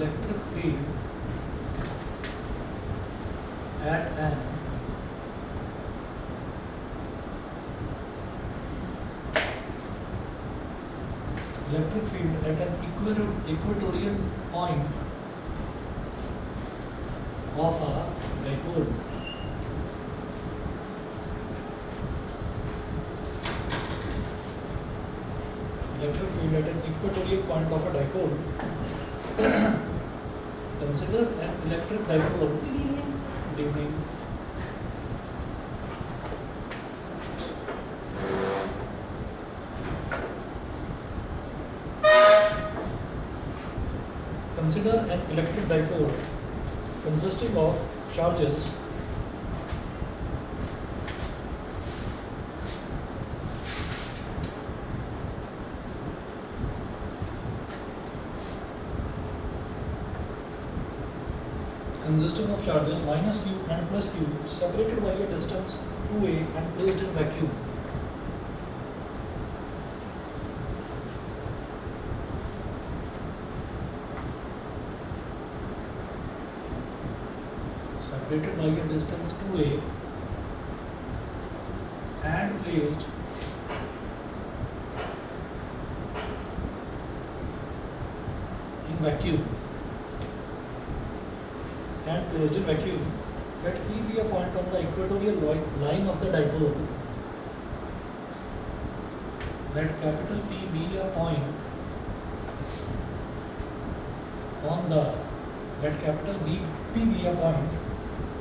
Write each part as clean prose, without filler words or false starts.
electric field at an equatorial point of a dipole. Electric field at an equatorial point of a dipole. Consider an electric dipole. Good evening. Consider an electric dipole consisting of charges minus q and plus q separated by a distance 2a and placed in vacuum. Separated by a distance 2a and placed in vacuum. Let P be a point on the equatorial line of the dipole. Let capital P be a point on the P be a point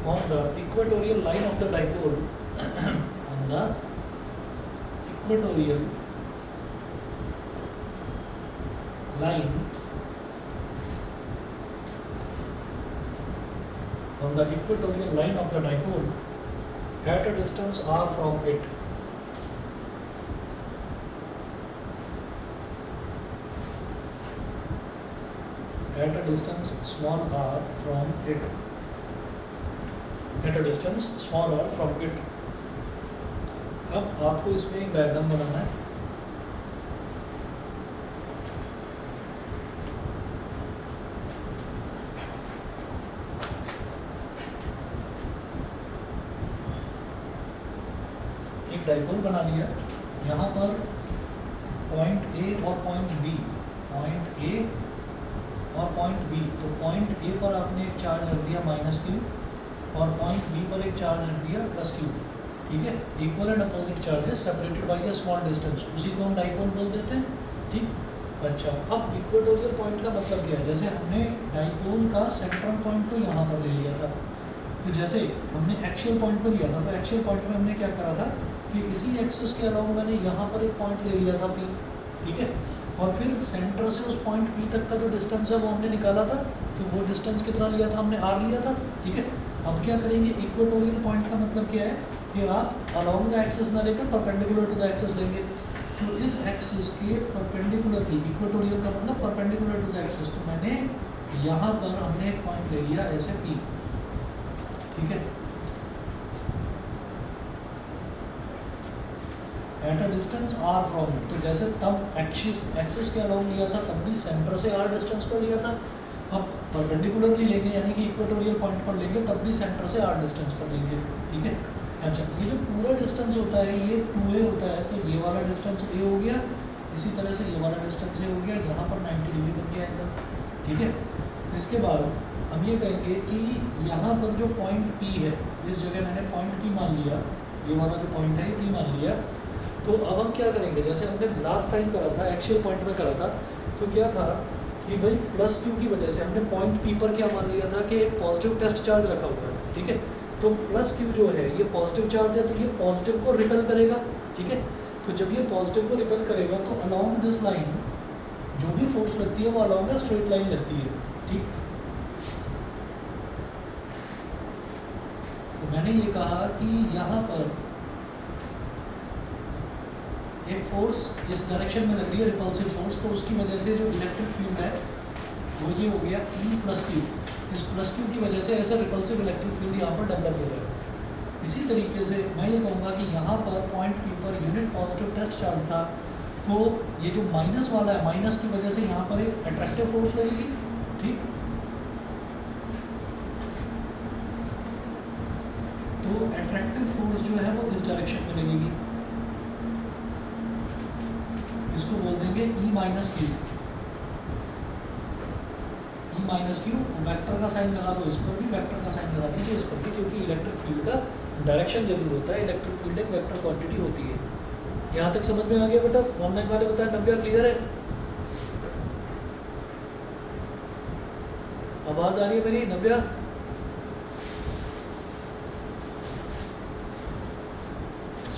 on the equatorial line of the dipole. On the equatorial line of the dipole at a distance r from it. At a distance small r from it. अब आपको इसमें एक diagram बनाना है. एक dipole बना लिया. यहाँ पर पॉइंट ए और पॉइंट बी, तो पॉइंट ए पर आपने एक चार्ज रख दिया माइनस क्यू और पॉइंट बी पर एक चार्ज रख दिया प्लस क्यू. ठीक है, equal and opposite charges separated by a small distance, उसी को हम डाइपोल बोल देते हैं. ठीक. अच्छा, अब इक्वेटोरियल पॉइंट का मतलब क्या है? जैसे हमने डाइपोल का सेंट्रल पॉइंट को यहाँ पर ले लिया था, तो जैसे हमने एक्सियल पॉइंट पर लिया था, तो एक्सियल पॉइंट में हमने क्या करा था कि इसी एक्सिस के अलावा मैंने यहाँ पर एक पॉइंट ले लिया था P. ठीक है, और फिर सेंटर से उस पॉइंट P तक का जो डिस्टेंस है वो हमने निकाला था, तो वो डिस्टेंस कितना लिया था हमने? R लिया था. ठीक है, अब क्या करेंगे? इक्वेटोरियल पॉइंट का मतलब क्या है कि आप अलोंग द एक्सिस ना लेकर परपेंडिकुलर टू द एक्सिस लेंगे. तो इस एक्सिस के परपेंडिकुलरली, इक्वेटोरियल का मतलब परपेंडिकुलर टू द एक्सिस, तो मैंने यहाँ पर हमने एक पॉइंट ले लिया ऐसे P. ठीक है, at a distance r from it. तो जैसे तब एक्सिस के अलाउंग लिया था, तब भी सेंटर से r डिस्टेंस पर लिया था. अब परपेंडिकुलरली लेंगे यानी कि इक्वेटोरियल पॉइंट पर लेंगे, तब भी सेंटर से r डिस्टेंस पर लेंगे. ठीक है. अच्छा, ये जो पूरा डिस्टेंस होता है ये 2a होता है, तो ये वाला डिस्टेंस a हो गया, इसी तरह से ये वाला डिस्टेंस a हो गया, यहाँ पर 90 डिग्री बन गया एकदम. ठीक है, इसके बाद हम ये कहेंगे कि यहाँ पर जो पॉइंट P है, इस जगह मैंने पॉइंट P मान लिया, ये वाला जो पॉइंट है ये P मान लिया. तो अब हम क्या करेंगे? जैसे हमने लास्ट टाइम करा था, एक्सियल पॉइंट में करा था, तो क्या था कि भाई प्लस क्यू की वजह से हमने पॉइंट P पर क्या मान लिया था कि एक पॉजिटिव टेस्ट चार्ज रखा हुआ है. ठीक है, तो प्लस क्यू जो है ये पॉजिटिव चार्ज है, तो ये पॉजिटिव को रिपेल करेगा. ठीक है, तो जब ये पॉजिटिव को रिपेल करेगा तो अलोंग दिस लाइन जो भी फोर्स लगती है वो अलोंग द स्ट्रेट लाइन लगती है. ठीक, तो मैंने ये कहा कि यहाँ पर एक फोर्स इस डायरेक्शन में लग रही है, रिपल्सिव फोर्स, तो उसकी वजह से जो इलेक्ट्रिक फील्ड है वो ये हो गया E प्लस क्यू. इस प्लस क्यू की वजह से ऐसा रिपल्सिव इलेक्ट्रिक फील्ड यहाँ पर डेवलप हो रहा है. इसी तरीके से मैं ये कहूँगा कि यहाँ पर पॉइंट P पर यूनिट पॉजिटिव टेस्ट चार्ज था, तो ये जो माइनस वाला है, माइनस की वजह से यहाँ पर एक अट्रैक्टिव फोर्स लगेगी. ठीक, तो अट्रैक्टिव फोर्स जो है वो इस डायरेक्शन में लगेगी, इसको बोल देंगे ई माइनस क्यू। ई माइनस क्यू, वैक्टर का साइन लगा दो इस पर भी, वैक्टर का साइन लगा दीजिए इस पर भी, क्योंकि इलेक्ट्रिक फील्ड का डायरेक्शन जरूर होता है, इलेक्ट्रिक फील्ड एक वेक्टर क्वांटिटी होती है। यहाँ तक समझ में आ गया बेटा? ऑनलाइन वाले बताया, नव्या क्लियर है? आवाज आ रही है मेरी नव्या?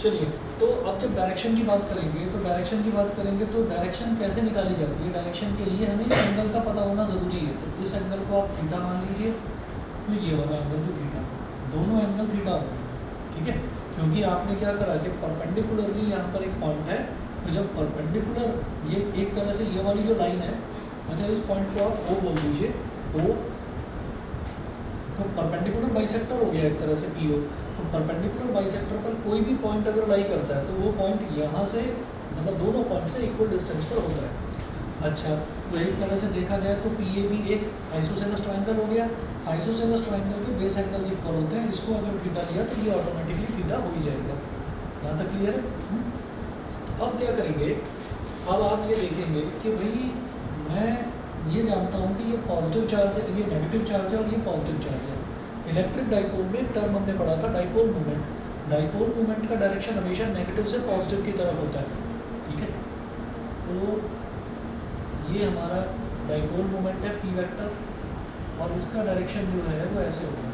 चलिए, तो अब जब डायरेक्शन की बात करेंगे तो डायरेक्शन कैसे निकाली जाती है? डायरेक्शन के लिए हमें एंगल का पता होना ज़रूरी है। तो इस एंगल को आप थीटा मान लीजिए, तो ये वाला एंगल भी थीटा, दोनों एंगल थीटा होंगे, ठीक है? क्योंकि आपने क्या करा कि परपेंडिकुलरली यहाँ पर एक पॉइंट है, तो जब परपेंडिकुलर ये एक तरह से ये वाली जो लाइन है, अच्छा इस पॉइंट को आप O बोल दीजिए, O, तो परपेंडिकुलर बाइसेक्टर हो गया एक तरह से PO। तो परपेंडिकुलर बाइसेक्टर पर कोई भी पॉइंट अगर लाई करता है तो वो पॉइंट यहाँ से, मतलब दोनों पॉइंट से इक्वल डिस्टेंस पर होता है। अच्छा, तो एक तरह से देखा जाए तो PAB एक आइसोसेलेस ट्रायंगल हो गया। आइसोसेलेस ट्रायंगल के बेस एंगल्स इक्वल होते हैं, इसको अगर थीटा लिया तो ये ऑटोमेटिकली थीटा हो ही जाएगा। यहाँ तक क्लियर है? अब क्या करेंगे, अब आप ये देखेंगे कि भाई मैं ये जानता हूँ कि ये पॉजिटिव चार्ज है, ये नेगेटिव चार्ज है और ये पॉजिटिव चार्ज है। इलेक्ट्रिक डाइपोल में एक टर्म हमने पढ़ा था डाइपोल मोमेंट। डाइपोल मोमेंट का डायरेक्शन हमेशा नेगेटिव से पॉजिटिव की तरफ होता है, ठीक है? तो ये हमारा डाइपोल मोमेंट है P वेक्टर, और इसका डायरेक्शन जो है वो ऐसे होगा,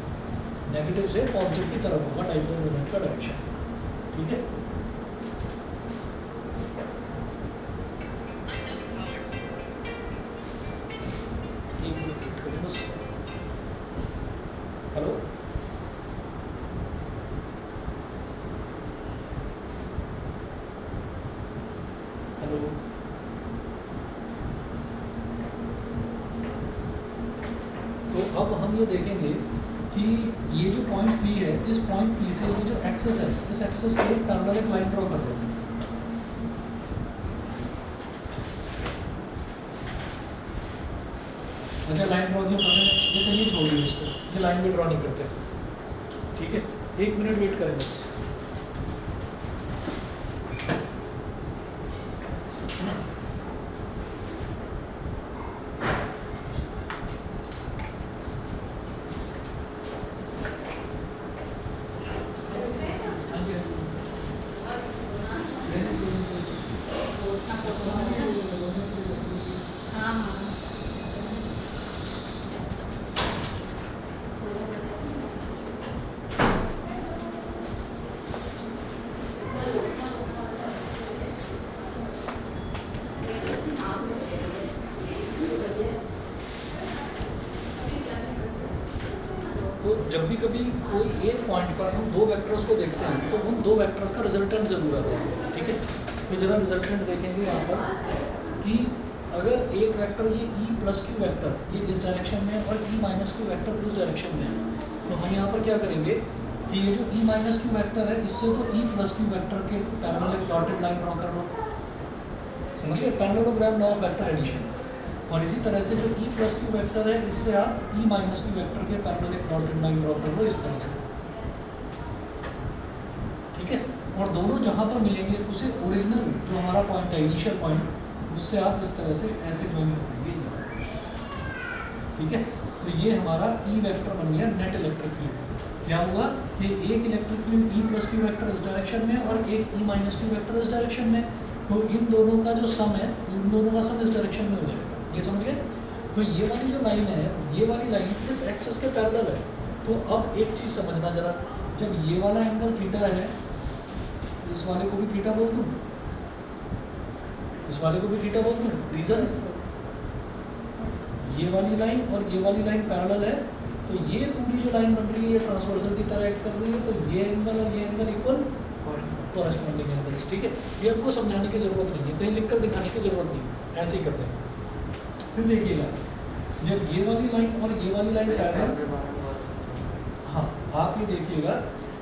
नेगेटिव से पॉजिटिव की तरफ होगा डाइपोल मोमेंट का डायरेक्शन, ठीक है? एक मिनट वेट करें बस। हेलो, हेलो, तो अब हम ये देखेंगे कि ये जो पॉइंट P है, इस पॉइंट P से ये जो एक्सेस है, इस एक्सेस के पैरेलल एक लाइन ड्रॉ कर दो। अच्छा, लाइन ड्रॉ क्यों करना है? ये चलिए छोड़िए इसको, ये लाइन भी ड्रॉ नहीं करते, ठीक है? एक मिनट वेट करें बस। तो जब भी कभी कोई एक पॉइंट पर हम दो वेक्टर्स को देखते हैं तो उन दो वेक्टर्स का रिजल्टेंट जरूर आता है, ठीक है? तो जरा रिजल्टेंट देखेंगे यहाँ पर कि अगर एक वेक्टर ये E प्लस क्यू वेक्टर ये इस डायरेक्शन में और E माइनस क्यू वेक्टर इस डायरेक्शन में है, तो हम यहाँ पर क्या करेंगे कि ये जो E माइनस क्यू वेक्टर है, इससे तो E प्लस क्यू वेक्टर के पैरेलल एक डॉटेड लाइन ड्रॉ कर लो, समझिए? Parallelogram law of vector addition. और इसी तरह से जो E प्लस क्यू वेक्टर है, इससे आप E माइनस क्यू वेक्टर के पैरेलल एक डॉटेड लाइन ड्रॉ कर लो इस तरह से, ठीक है? और दोनों जहाँ पर मिलेंगे उसे ओरिजिनल जो हमारा पॉइंट है, इनिशियल पॉइंट, उससे आप इस तरह से ऐसे ज्वाइन कर देंगे, ठीक है? तो ये हमारा E वेक्टर बन गया नेट इलेक्ट्रिक फील्ड। क्या हुआ? ये एक electric field E plus Q vector इस डायरेक्शन में और एक E माइनस क्यू वेक्टर इस डायरेक्शन में, तो इन दोनों का जो सम है, इन दोनों का सम इस डायरेक्शन में हो जाएगा। ये समझ गए? तो ये वाली जो लाइन है, ये वाली लाइन इस एक्सिस के पैरेलल है। तो अब एक चीज़ समझना जरा, जब ये वाला एंगल थीटा है, तो इस वाले को भी थीटा बोल दूँ, इस वाले को भी थीटा बोल दूँ। रीज़न, ये वाली लाइन और ये वाली लाइन पैरेलल है, तो ये पूरी जो लाइन बन रही है ये ट्रांसवर्सल की तरह एक्ट कर रही है, तो ये एंगल और ये एंगल इक्वल कॉरेस्पॉन्डिंग एंगल्स, ठीक है? ये आपको समझाने की ज़रूरत नहीं है, कहीं लिख कर दिखाने की ज़रूरत नहीं है, ऐसे ही कर देंगे। फिर देखिएगा, जब ये वाली लाइन और ये वाली लाइन पैरेलल, हाँ आप ये देखिएगा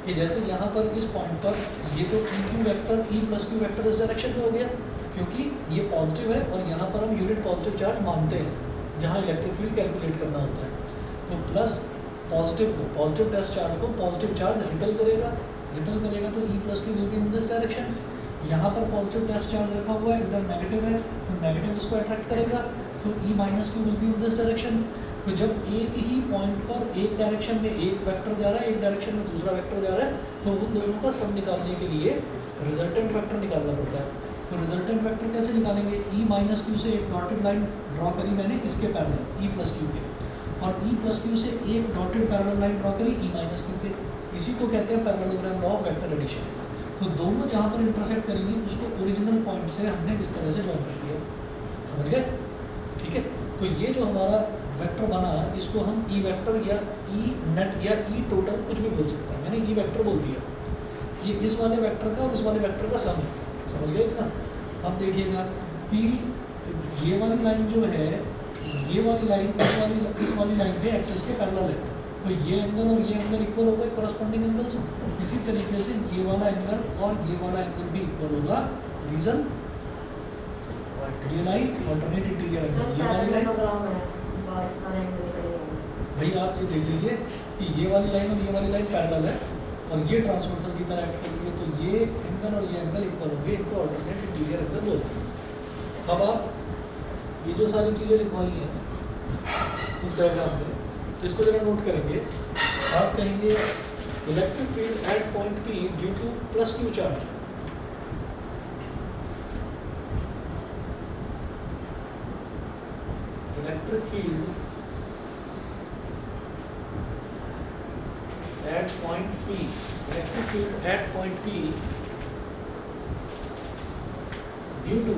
कि जैसे यहाँ पर इस पॉइंट पर ये तो E Q vector E plus Q vector इस डायरेक्शन में हो गया, क्योंकि ये पॉजिटिव है और यहाँ पर हम यूनिट पॉजिटिव चार्ज मानते हैं जहाँ इलेक्ट्रिक फील्ड कैलकुलेट करना होता है। तो प्लस पॉजिटिव टेस्ट चार्ज को पॉजिटिव चार्ज रिपेल करेगा तो ई plus Q will be in this direction. यहाँ पर पॉजिटिव टेस्ट चार्ज रखा हुआ है, इधर नेगेटिव है तो नेगेटिव इसको अट्रैक्ट करेगा, तो E minus Q will be in this direction. तो जब एक ही पॉइंट पर एक डायरेक्शन में एक वेक्टर जा रहा है, एक डायरेक्शन में दूसरा वेक्टर जा रहा है, तो उन दोनों का सम निकालने के लिए रिजल्टेंट वेक्टर निकालना पड़ता है। तो रिजल्टेंट वेक्टर कैसे निकालेंगे? ई माइनस क्यू से एक डॉटेड लाइन ड्रॉ करी मैंने इसके पैरेलल ई प्लस क्यू के, और ई प्लस क्यू से एक डॉटेड पैरेलल लाइन ड्रॉ करी ई माइनस क्यू के। इसी को कहते हैं parallelogram law of vector addition. तो दोनों जहाँ पर इंटरसेक्ट करेंगी उसको ओरिजिनल पॉइंट से हमने इस तरह से जॉइन कर दिया, समझ गए? ठीक है, तो ये जो हमारा वेक्टर बना इसको हम ई वेक्टर या ई नेट या ई टोटल कुछ भी बोल सकते हैं। मैंने ई वेक्टर बोल दिया, ये इस वाले वेक्टर का और इस वाले वेक्टर का सम है, समझ गए इतना? अब देखिएगा कि ये वाली लाइन जो है, ये वाली लाइन इस वाली लाइन पे एक्सिस के पैरेलल है, तो ये एंगल और ये एंगल इक्वल होगा कोरस्पॉन्डिंग एंगल से। इसी तरीके से ये वाला एंगल और ये वाला एंगल भी इक्वल होगा। रीजन ये लाइन ऑल्टरनेट इंटीरियर एंगल, ये वाली लाइन भाई आप ये देख लीजिए कि ये वाली लाइन और ये वाली लाइन पैरेलल है और ये ट्रांसवर्सल की तरह एक्ट कर रही है, तो ये एंगल और ये एंगल इक्वल होंगे, इनको ऑल्टरनेट इंटीरियर एंगल बोलते हैं। अब आप ये जो सारी चीज़ें लिखवाई हैं इस डायग्राम में, इसको जरा नोट करेंगे। आप कहेंगे electric field at point P due two plus Q charge. Electric field at point P, electric field at point P due to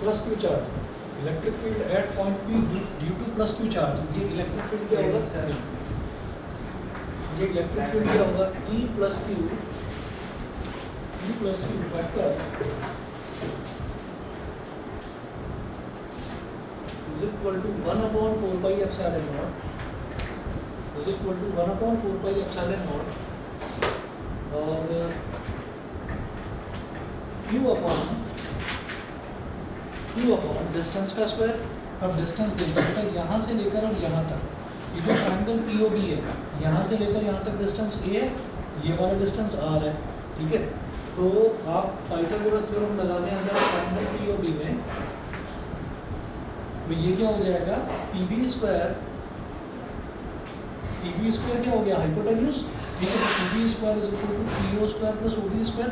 plus Q charge, electric field at point P due to plus Q charge। ये electric field क्या होगा? ये electric field क्या होगा? E plus Q vector is equal to 1 upon 4 pi epsilon naught is equal to 1 upon 4 pi epsilon naught और q upon distance का square. अब distance देखो बेटा, यहाँ से लेकर और यहाँ तक ये जो ट्रायंगल POB है, यहाँ से लेकर यहाँ तक डिस्टेंस a है, ये वाला डिस्टेंस r है, ठीक है? तो आप पाइथागोरस थ्योरम लगा दें अगर ट्रायंगल POB में, तो ये क्या हो जाएगा? PB स्क्वायर क्या हो गया? हाइपोटेन्यूज, ठीक है? तो PB square is equal to PO square plus OD square,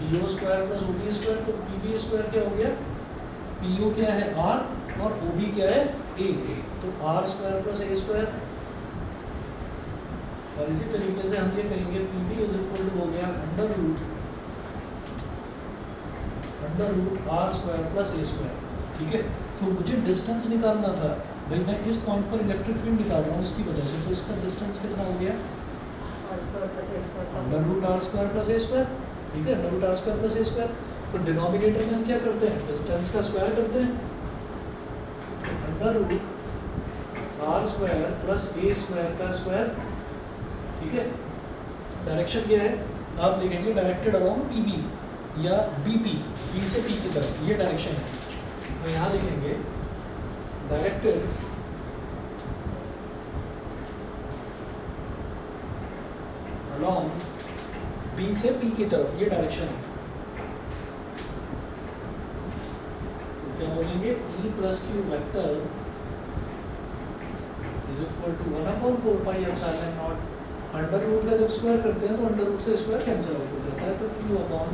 PO square plus OD square. तो PB स्क्वायर क्या हो गया? PO क्या है? R और OB क्या है? A, तो R square plus A square. और इसी तरीके से हम ये कहेंगे PB इज इक्वल टू हो गया under root R square plus A square, ठीक है? तो मुझे डिस्टेंस निकालना था भाई, मैं इस पॉइंट पर इलेक्ट्रिक फील्ड निकाल रहा हूँ इसकी वजह से, तो इसका डिस्टेंस कितना हो गया? Under root R square plus A square, ठीक है? Under root R square plus A square. तो डिनोमिनेटर में हम क्या करते हैं? डिस्टेंस का स्क्वायर करते हैं, under root R square plus A square का स्क्वायर, ठीक है? डायरेक्शन क्या है? आप लिखेंगे डायरेक्टेड अलोंग PB या BP, B से P की तरफ, ये डायरेक्शन है। तो यहाँ लिखेंगे डायरेक्टेड अलोंग B से P की तरफ, ये डायरेक्शन है। तो क्या बोलेंगे? E plus Q vector is equal to 1 upon 4 pi epsilon naught. Under root का जब स्क्वायर करते हैं तो अंडर रूट से स्क्वायर कैंसिल आउट हो जाता है, तो Q upon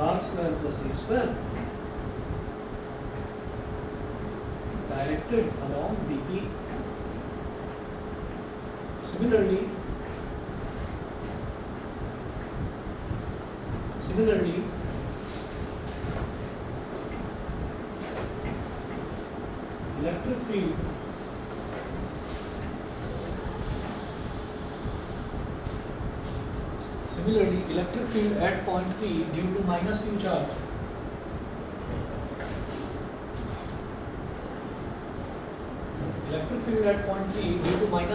R square plus A square directed along BP। Similarly, electric field at point P due to minus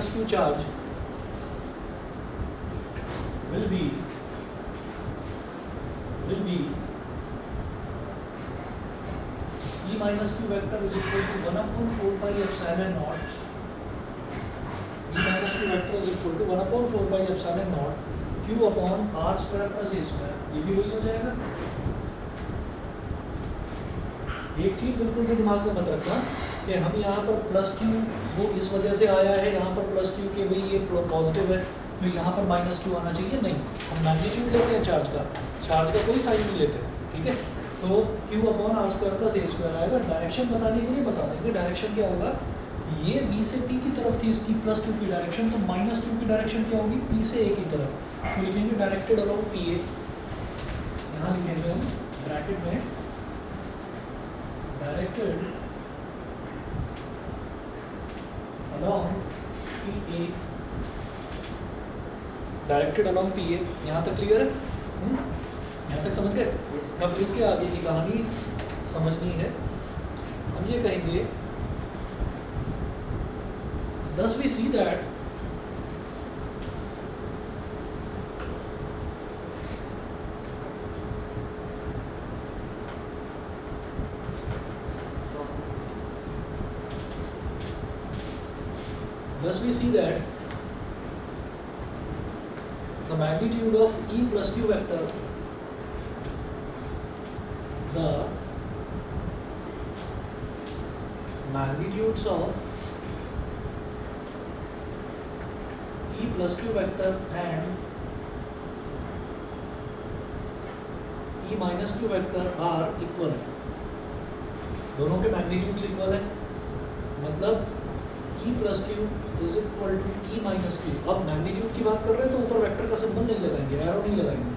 Q charge will be will be E minus Q vector is equal to 1 upon 4 pi epsilon naught. E minus Q vector is equal to 1 upon 4 pi epsilon naught Q upon R square plus A square. ये भी वही हो जाएगा। एक चीज बिल्कुल भी दिमाग में मत रखना कि हम यहाँ पर प्लस क्यू वो इस वजह से आया है, यहाँ पर प्लस क्यू के भाई ये पॉजिटिव है तो यहाँ पर माइनस क्यू आना चाहिए। नहीं, हम मैग्नीट्यूड लेते हैं चार्ज का कोई साइन नहीं लेते। ठीक है, तो Q upon R square plus A square आएगा। डायरेक्शन बताने के लिए बता देंगे डायरेक्शन क्या होगा। ये बी से पी की तरफ थी इसकी प्लस क्यू की डायरेक्शन, तो माइनस क्यू की डायरेक्शन क्या होगी, पी से ए की तरफ। तो लिखेंगे डायरेक्टेड अलोंग पी ए, यहाँ लिखेंगे हम ब्रैकेट में directed along P A, directed along P A. यहाँ तक क्लियर है? यहाँ तक समझ गए? अब इसके आगे की कहानी समझनी है। हम ये कहेंगे thus we see that the magnitude of E plus Q vector, the magnitudes of E plus Q vector and E minus Q vector are equal। दोनों के मैग्नीट्यूड्स इक्वल है, मतलब E plus Q is equal to E minus Q। अब magnitude की बात कर रहे हैं तो ऊपर वेक्टर का सिंबल नहीं लगाएंगे, एरो नहीं लगाएंगे।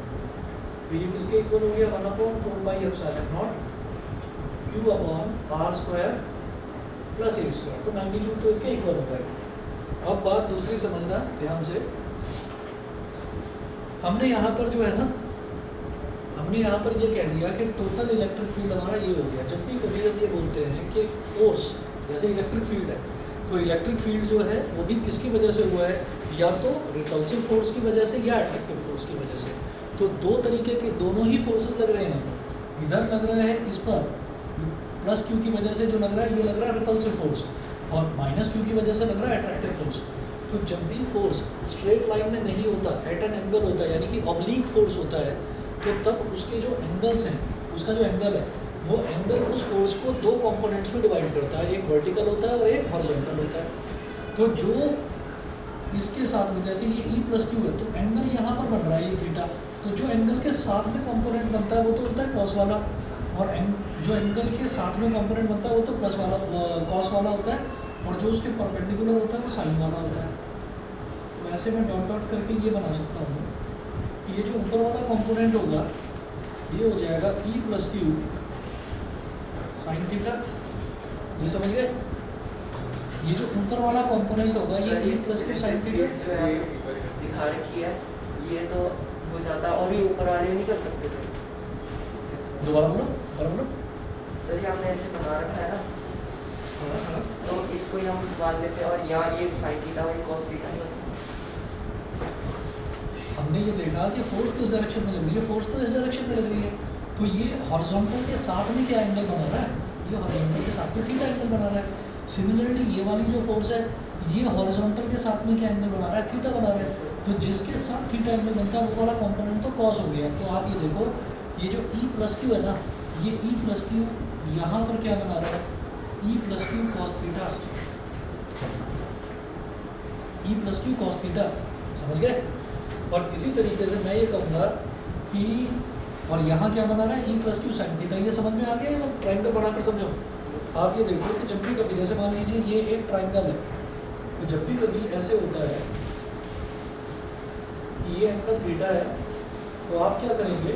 तो ये किसके इक्वल हो गया, 1 upon 4 pi epsilon not Q upon R square plus A square. तो मैग्नीट्यूड तो इनके इक्वल हो गए। अब बात दूसरी समझना ध्यान से। हमने यहाँ पर जो है ना, हमने यहाँ पर ये कह दिया कि टोटल इलेक्ट्रिक फील्ड हमारा ये हो गया। जब भी कभी जब ये बोलते हैं कि फोर्स जैसे इलेक्ट्रिक फील्ड है, तो इलेक्ट्रिक फील्ड जो है वो भी किसकी वजह से हुआ है, या तो रिपल्सिव फोर्स की वजह से या अट्रैक्टिव फोर्स की वजह से। तो दो तरीके के दोनों ही फोर्सेस लग रहे हैं यहाँ पर। इधर लग रहा है इस पर प्लस क्यू की वजह से जो लग रहा है, ये लग रहा है रिपल्सिव फोर्स, और माइनस क्यू की वजह से लग रहा है अट्रैक्टिव फोर्स। तो जब भी फोर्स स्ट्रेट लाइन में नहीं होता, एट एन एंगल होता है, यानी कि ऑब्लिक फोर्स होता है, तो तब उसके जो एंगल्स हैं, उसका जो एंगल है वो एंगल उस फोर्स को दो कंपोनेंट्स में डिवाइड करता है, एक वर्टिकल होता है और एक हॉरिजॉन्टल होता है। तो जो इसके साथ में जैसे ये E प्लस क्यू है, तो एंगल यहाँ पर बन रहा है ये थीटा, तो जो एंगल के साथ में कंपोनेंट बनता है वो तो होता है कॉस वाला, और जो एंगल के साथ में कंपोनेंट बनता है वो तो प्लस वाला कॉस वाला होता है, और जो उसके परपेंडिकुलर होता है वो साइन वाला होता है। तो ऐसे मैं डॉट डॉट करके ये बना सकता हूँ। ये जो ऊपर वाला कंपोनेंट होगा ये हो जाएगा E plus Q sine theta, ये समझ गए? ये जो ऊपर वाला कंपोनेंट होगा ये E plus Q sine theta दिखा रखी है, ये तो हो जाता है, और ये ऊपर वाले नहीं कर सकते थे। दोबारा बोलो, दोबारा बोलो। सर ये हमने ऐसे बना रखा है ना, तो इसको ही हम मान लेते हैं, और यहाँ ये साइन थीटा और कॉस थीटा है। हमने ये देखा कि फोर्स किस डायरेक्शन में लग रही है, फोर्स तो इस डायरेक्शन में लग रही है, तो ये हॉरिजॉन्टल के साथ में क्या एंगल बना रहा है, ये हॉरिजॉन्टल के साथ में थीटा एंगल बना रहा है। सिमिलरली ये वाली जो फोर्स है ये हॉरिजॉन्टल के साथ में क्या एंगल बना रहा है, थीटा बना रहा है। तो जिसके साथ थीटा एंगल बनता है वो वाला कंपोनेंट तो कॉस हो गया। तो आप ये देखो, ये जो E प्लस क्यू है ना, ये E प्लस क्यू यहाँ पर क्या बना रहा है, E plus Q cos theta, E plus Q cos theta, समझ गए? और इसी तरीके से मैं ये कहूँगा कि और यहाँ क्या बना रहा है, E plus Q sine theta. ये समझ में आ गया? मतलब ट्रायंगल बनाकर समझो। आप ये देखो कि जब भी कभी जैसे मान लीजिए ये एक ट्रायंगल है, तो जब भी कभी ऐसे होता है कि ये एंगल थीटा है, तो आप क्या करेंगे,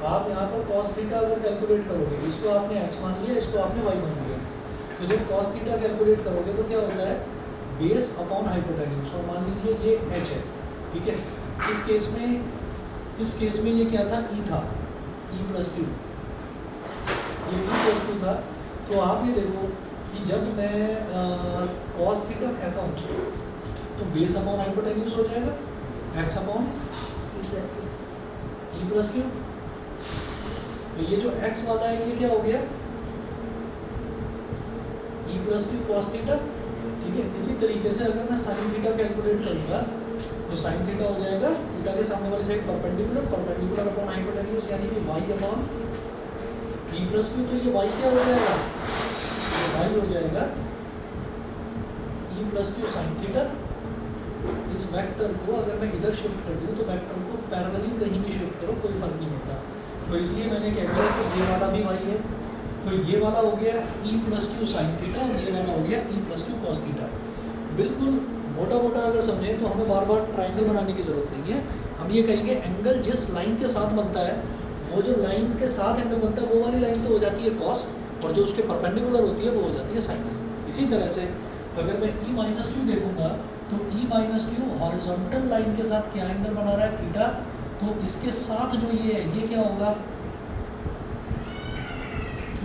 आप यहाँ पर cos थीटा अगर कैलकुलेट करोगे, इसको आपने x मान लिया, इसको आपने y मान लिया, तो जब cos थीटा कैलकुलेट करोगे तो क्या होता है, बेस अपॉन हाइपोटेन्यूज, और मान लीजिए ये h है, ठीक है। इस केस में ये क्या था, E था, E प्लस क्यू, ये E प्लस क्यू था। तो आप ये देखो कि जब मैं cos थीटा कहता हूँ तो बेस अपॉन हाइपोटेन्यूज हो जाएगा, x upon E plus Q. तो ये जो x वाला है ये क्या हो गया, e plus Q cos theta, ठीक है। इसी तरीके से अगर मैं साइन थीटा कैलकुलेट करूँगा तो साइन थीटा हो जाएगा थीटा के सामने वाली side perpendicular, perpendicular upon hypotenuse यानी कि y upon e plus Q. तो ये y क्या हो जाएगा, y हो जाएगा e plus Q sine theta. इस वेक्टर को अगर मैं इधर शिफ्ट कर दूँ तो वेक्टर को पैरेलली कहीं भी शिफ्ट करो कोई फर्क नहीं पड़ता, तो इसलिए मैंने कह दिया कि ये वाला भी y है। तो ये वाला हो गया e plus Q sine theta और ये वाला हो गया e plus Q cos theta. बिल्कुल मोटा मोटा अगर समझें तो हमें बार बार ट्राइंगल बनाने की ज़रूरत नहीं है, हम ये कहेंगे एंगल जिस लाइन के साथ बनता है, वो जो लाइन के साथ एंगल बनता है वो वाली लाइन तो हो जाती है कॉस, और जो उसके परपेंडिकुलर होती है वो हो जाती है साइन। इसी तरह से अगर मैं e माइनस क्यू देखूँगा तो e minus Q horizontal line के साथ क्या एंगल बना रहा है, थीटा। तो इसके साथ जो ये है ये क्या होगा,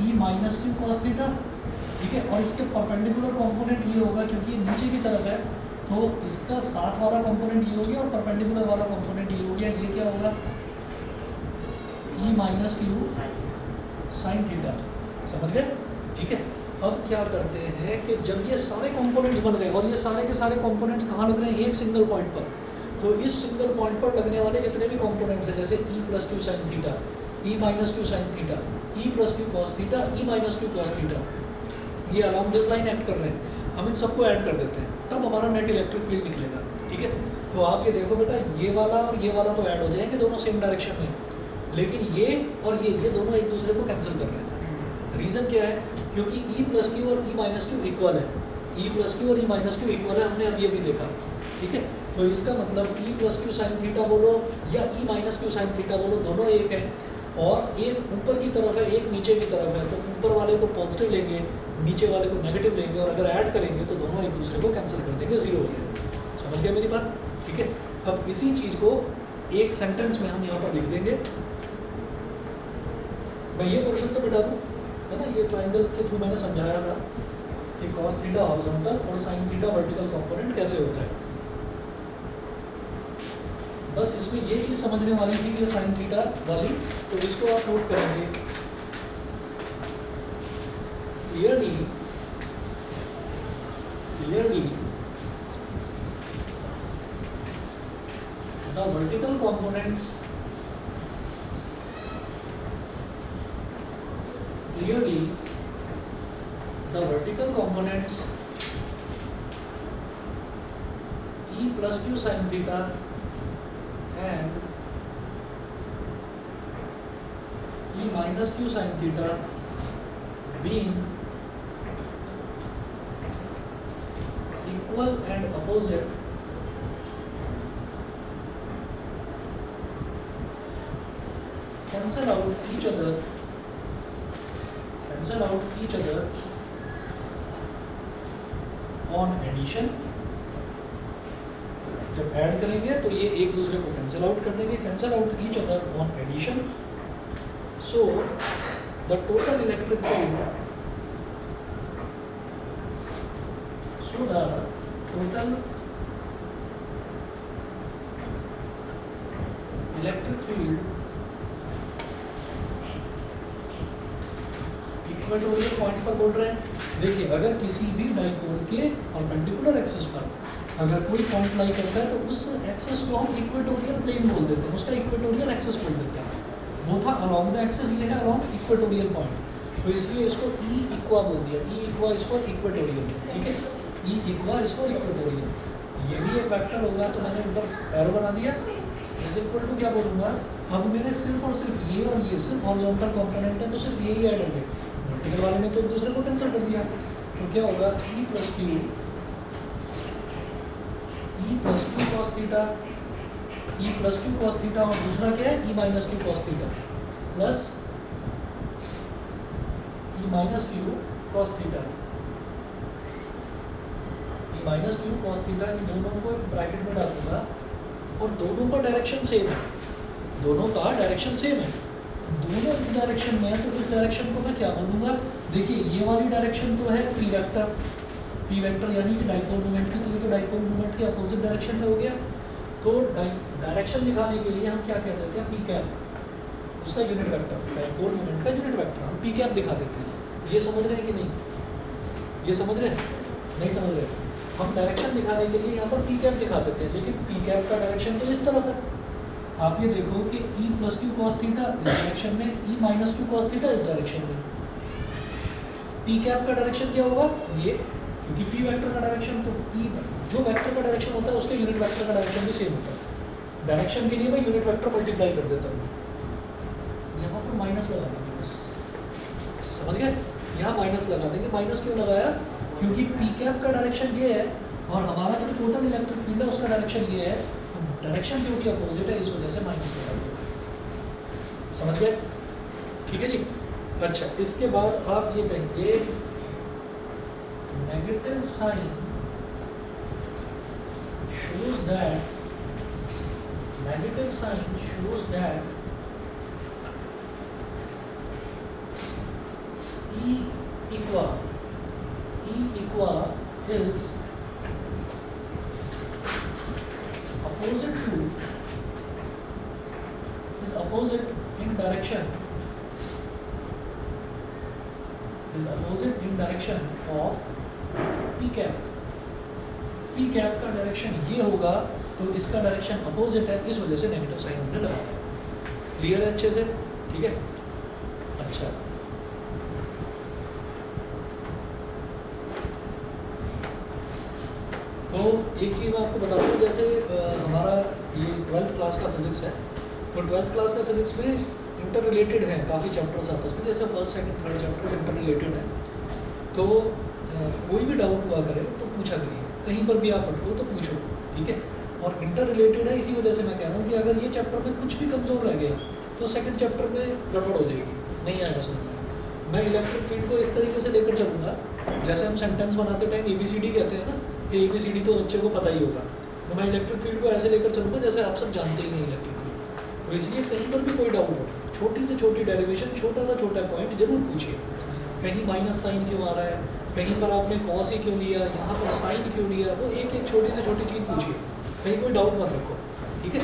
e minus Q cos theta, ठीक है। और इसके परपेंडिकुलर कंपोनेंट ये होगा क्योंकि ये नीचे की तरफ है, तो इसका साथ वाला कंपोनेंट ये हो गया और परपेंडिकुलर वाला कंपोनेंट ये हो गया, ये क्या होगा e minus Q sine theta. समझ गए, ठीक है। अब क्या करते हैं कि जब ये सारे कंपोनेंट्स बन गए और ये सारे के सारे कंपोनेंट्स कहाँ लग रहे हैं, एक सिंगल पॉइंट पर, तो इस सिंगल पॉइंट पर लगने वाले जितने भी कंपोनेंट्स हैं जैसे e plus Q sine theta, e minus Q sine theta, e plus Q cos theta, e minus Q cos theta, ये अराउंड दिस लाइन एक्ट कर रहे हैं, हम इन सबको ऐड कर देते हैं, तब हमारा नेट इलेक्ट्रिक फील्ड निकलेगा, ठीक है। तो आप ये देखो बेटा, ये वाला और ये वाला तो ऐड हो जाएंगे दोनों सेम डायरेक्शन में, लेकिन ये और ये दोनों एक दूसरे को कैंसिल कर रहे हैं। रीज़न क्या है, क्योंकि e प्लस क्यू और e माइनस क्यू इक्वल है, e प्लस क्यू और e माइनस क्यू इक्वल है, हमने अब ये भी देखा, ठीक है। तो इसका मतलब e plus Q sine theta बोलो या e minus Q sine theta बोलो, दोनों एक है, और एक ऊपर की तरफ है एक नीचे की तरफ है, तो ऊपर वाले को पॉजिटिव लेंगे नीचे वाले को नेगेटिव लेंगे, और अगर ऐड करेंगे तो दोनों एक दूसरे को कैंसिल कर देंगे, जीरो हो जाएगा। समझ गए मेरी बात, ठीक है। अब इसी चीज़ को एक सेंटेंस में हम यहाँ पर लिख देंगे। मैं ये पोर्शन तो बिठा दूँ, है ना, ये ट्राइंगल के थ्रू मैंने समझाया था कि कॉस थीटा हॉरिजॉन्टल और साइन थीटा वर्टिकल कंपोनेंट कैसे होता है। बस इसमें ये चीज़ समझने वाली थी कि साइन थीटा वाली, तो इसको आप नोट करेंगे clearly the vertical components e plus q sin theta and e minus q sin theta being equal and opposite cancel out each other on addition। जब ऐड करेंगे तो ये एक दूसरे को कैंसिल आउट कर देंगे, cancel out each other on addition. So the total electric field equatorial point पर बोल रहे हैं। देखिए, अगर किसी भी डाइपोल के परपेंडिकुलर एक्सिस पर अगर कोई पॉइंट लाई करता है तो उस एक्सिस को हम इक्वेटोरियल प्लेन बोल देते हैं, उसका इक्वेटोरियल एक्सिस बोल देते हैं। वो था अलोंग द एक्सिस, ये है अलोंग इक्वेटोरियल पॉइंट, तो इसलिए इसको ई इक्वा बोल दिया। ई इक्वा इसको इक्वेटोरियल, ठीक है, ई इक्वा इसको इक्वेटोरियल। ये भी एक वेक्टर होगा, तो मैंने ऊपर एरो बना दिया, इज इक्वल टू क्या बोलूँगा, अब मेरे सिर्फ और सिर्फ ये और ये सिर्फ हॉरिजॉन्टल कंपोनेंट है, तो सिर्फ यही ऐड होंगे। वर्टिकल वाले ने तो एक दूसरे को कैंसिल कर दिया, तो क्या होगा E plus Q cos theta, E plus Q cos theta, और दूसरा क्या है E minus Q cos theta plus E minus Q cos theta, E minus Q cos theta. इन दोनों को एक ब्रैकेट में डाल दूंगा और दोनों का डायरेक्शन सेम है, दोनों का डायरेक्शन सेम है, दोनों इस डायरेक्शन में है, तो इस डायरेक्शन को मैं क्या बोलूँगा, देखिए ये वाली डायरेक्शन तो है पी वेक्टर यानी कि डाइपोल मोमेंट की, तो ये तो डाइपोल मोमेंट के अपोजिट डायरेक्शन में हो गया। तो डायरेक्शन दिखाने के लिए हम क्या कह देते हैं, पी कैप, उसका यूनिट वेक्टर, डाइपोल मोमेंट का यूनिट वेक्टर हम पी कैप दिखा देते हैं। ये समझ रहे हैं कि नहीं? ये समझ रहे हैं? नहीं समझ रहे? हम डायरेक्शन दिखाने के लिए यहाँ पर पी कैप दिखा देते हैं, लेकिन पी कैप का डायरेक्शन तो इस तरफ है। आप ये देखो कि ई प्लस क्यू कॉस थीटा इस डायरेक्शन में, ई माइनस क्यू कॉस थीटा इस डायरेक्शन में। पी कैप का डायरेक्शन क्या होगा? ये, क्योंकि पी वेक्टर का डायरेक्शन, तो पी जो वेक्टर का डायरेक्शन होता है उसके यूनिट वेक्टर का डायरेक्शन भी सेम होता है। डायरेक्शन के लिए मैं यूनिट वेक्टर मल्टीप्लाई कर देता हूँ, यहाँ पर माइनस लगा देंगे बस, समझ गए? यहाँ माइनस लगा देंगे। माइनस क्यों लगाया? क्योंकि पी कैप का डायरेक्शन ये है और हमारा जो टोटल इलेक्ट्रिक फील्ड है उसका डायरेक्शन ये है, तो डायरेक्शन क्योंकि अपोजिट है इस वजह से माइनस लगा दिया। समझ गए? ठीक है जी। अच्छा, इसके बाद आप ये कहेंगे negative sign shows that negative sign shows that E equa is opposite in direction of P cap। P cap का डायरेक्शन ये होगा तो इसका डायरेक्शन अपोजिट है, इस वजह से नेगेटिव साइन हमने लगाया। क्लियर है अच्छे से? ठीक है। अच्छा, तो एक चीज़ मैं आपको बता दूँ, जैसे हमारा ये 12th क्लास का फिजिक्स है, तो 12th क्लास का फिजिक्स में इंटर रिलेटेड है काफ़ी चैप्टर्स आपस में, जैसे first second third chapters inter related है। तो कोई भी डाउट हुआ करे तो पूछा करिए, कहीं पर भी आप अटको तो पूछो, ठीक है। और इंटर रिलेटेड है, इसी वजह से मैं कह रहा हूँ कि अगर ये चैप्टर में कुछ भी कमज़ोर रह गया तो सेकंड चैप्टर में गड़बड़ हो जाएगी, नहीं आएगा समझ में। मैं इलेक्ट्रिक फील्ड को इस तरीके से लेकर चलूँगा, जैसे हम सेंटेंस बनाते टाइम ABCD कहते हैं ना, कि ABCD तो बच्चे को पता ही होगा, तो मैं इलेक्ट्रिक फील्ड को ऐसे लेकर चलूँगा जैसे आप सब जानते ही हैं इलेक्ट्रिक फील्ड। तो इसलिए कहीं पर भी कोई डाउट हो, छोटी से छोटी डेरिवेशन, छोटा सा छोटा पॉइंट जरूर पूछिए। कहीं माइनस साइन क्यों आ रहा है, कहीं पर आपने कॉस ही क्यों लिया, यहाँ पर साइन क्यों लिया, वो एक एक छोटी से छोटी चीज़ पूछिए, कहीं कोई डाउट मत रखो, ठीक है।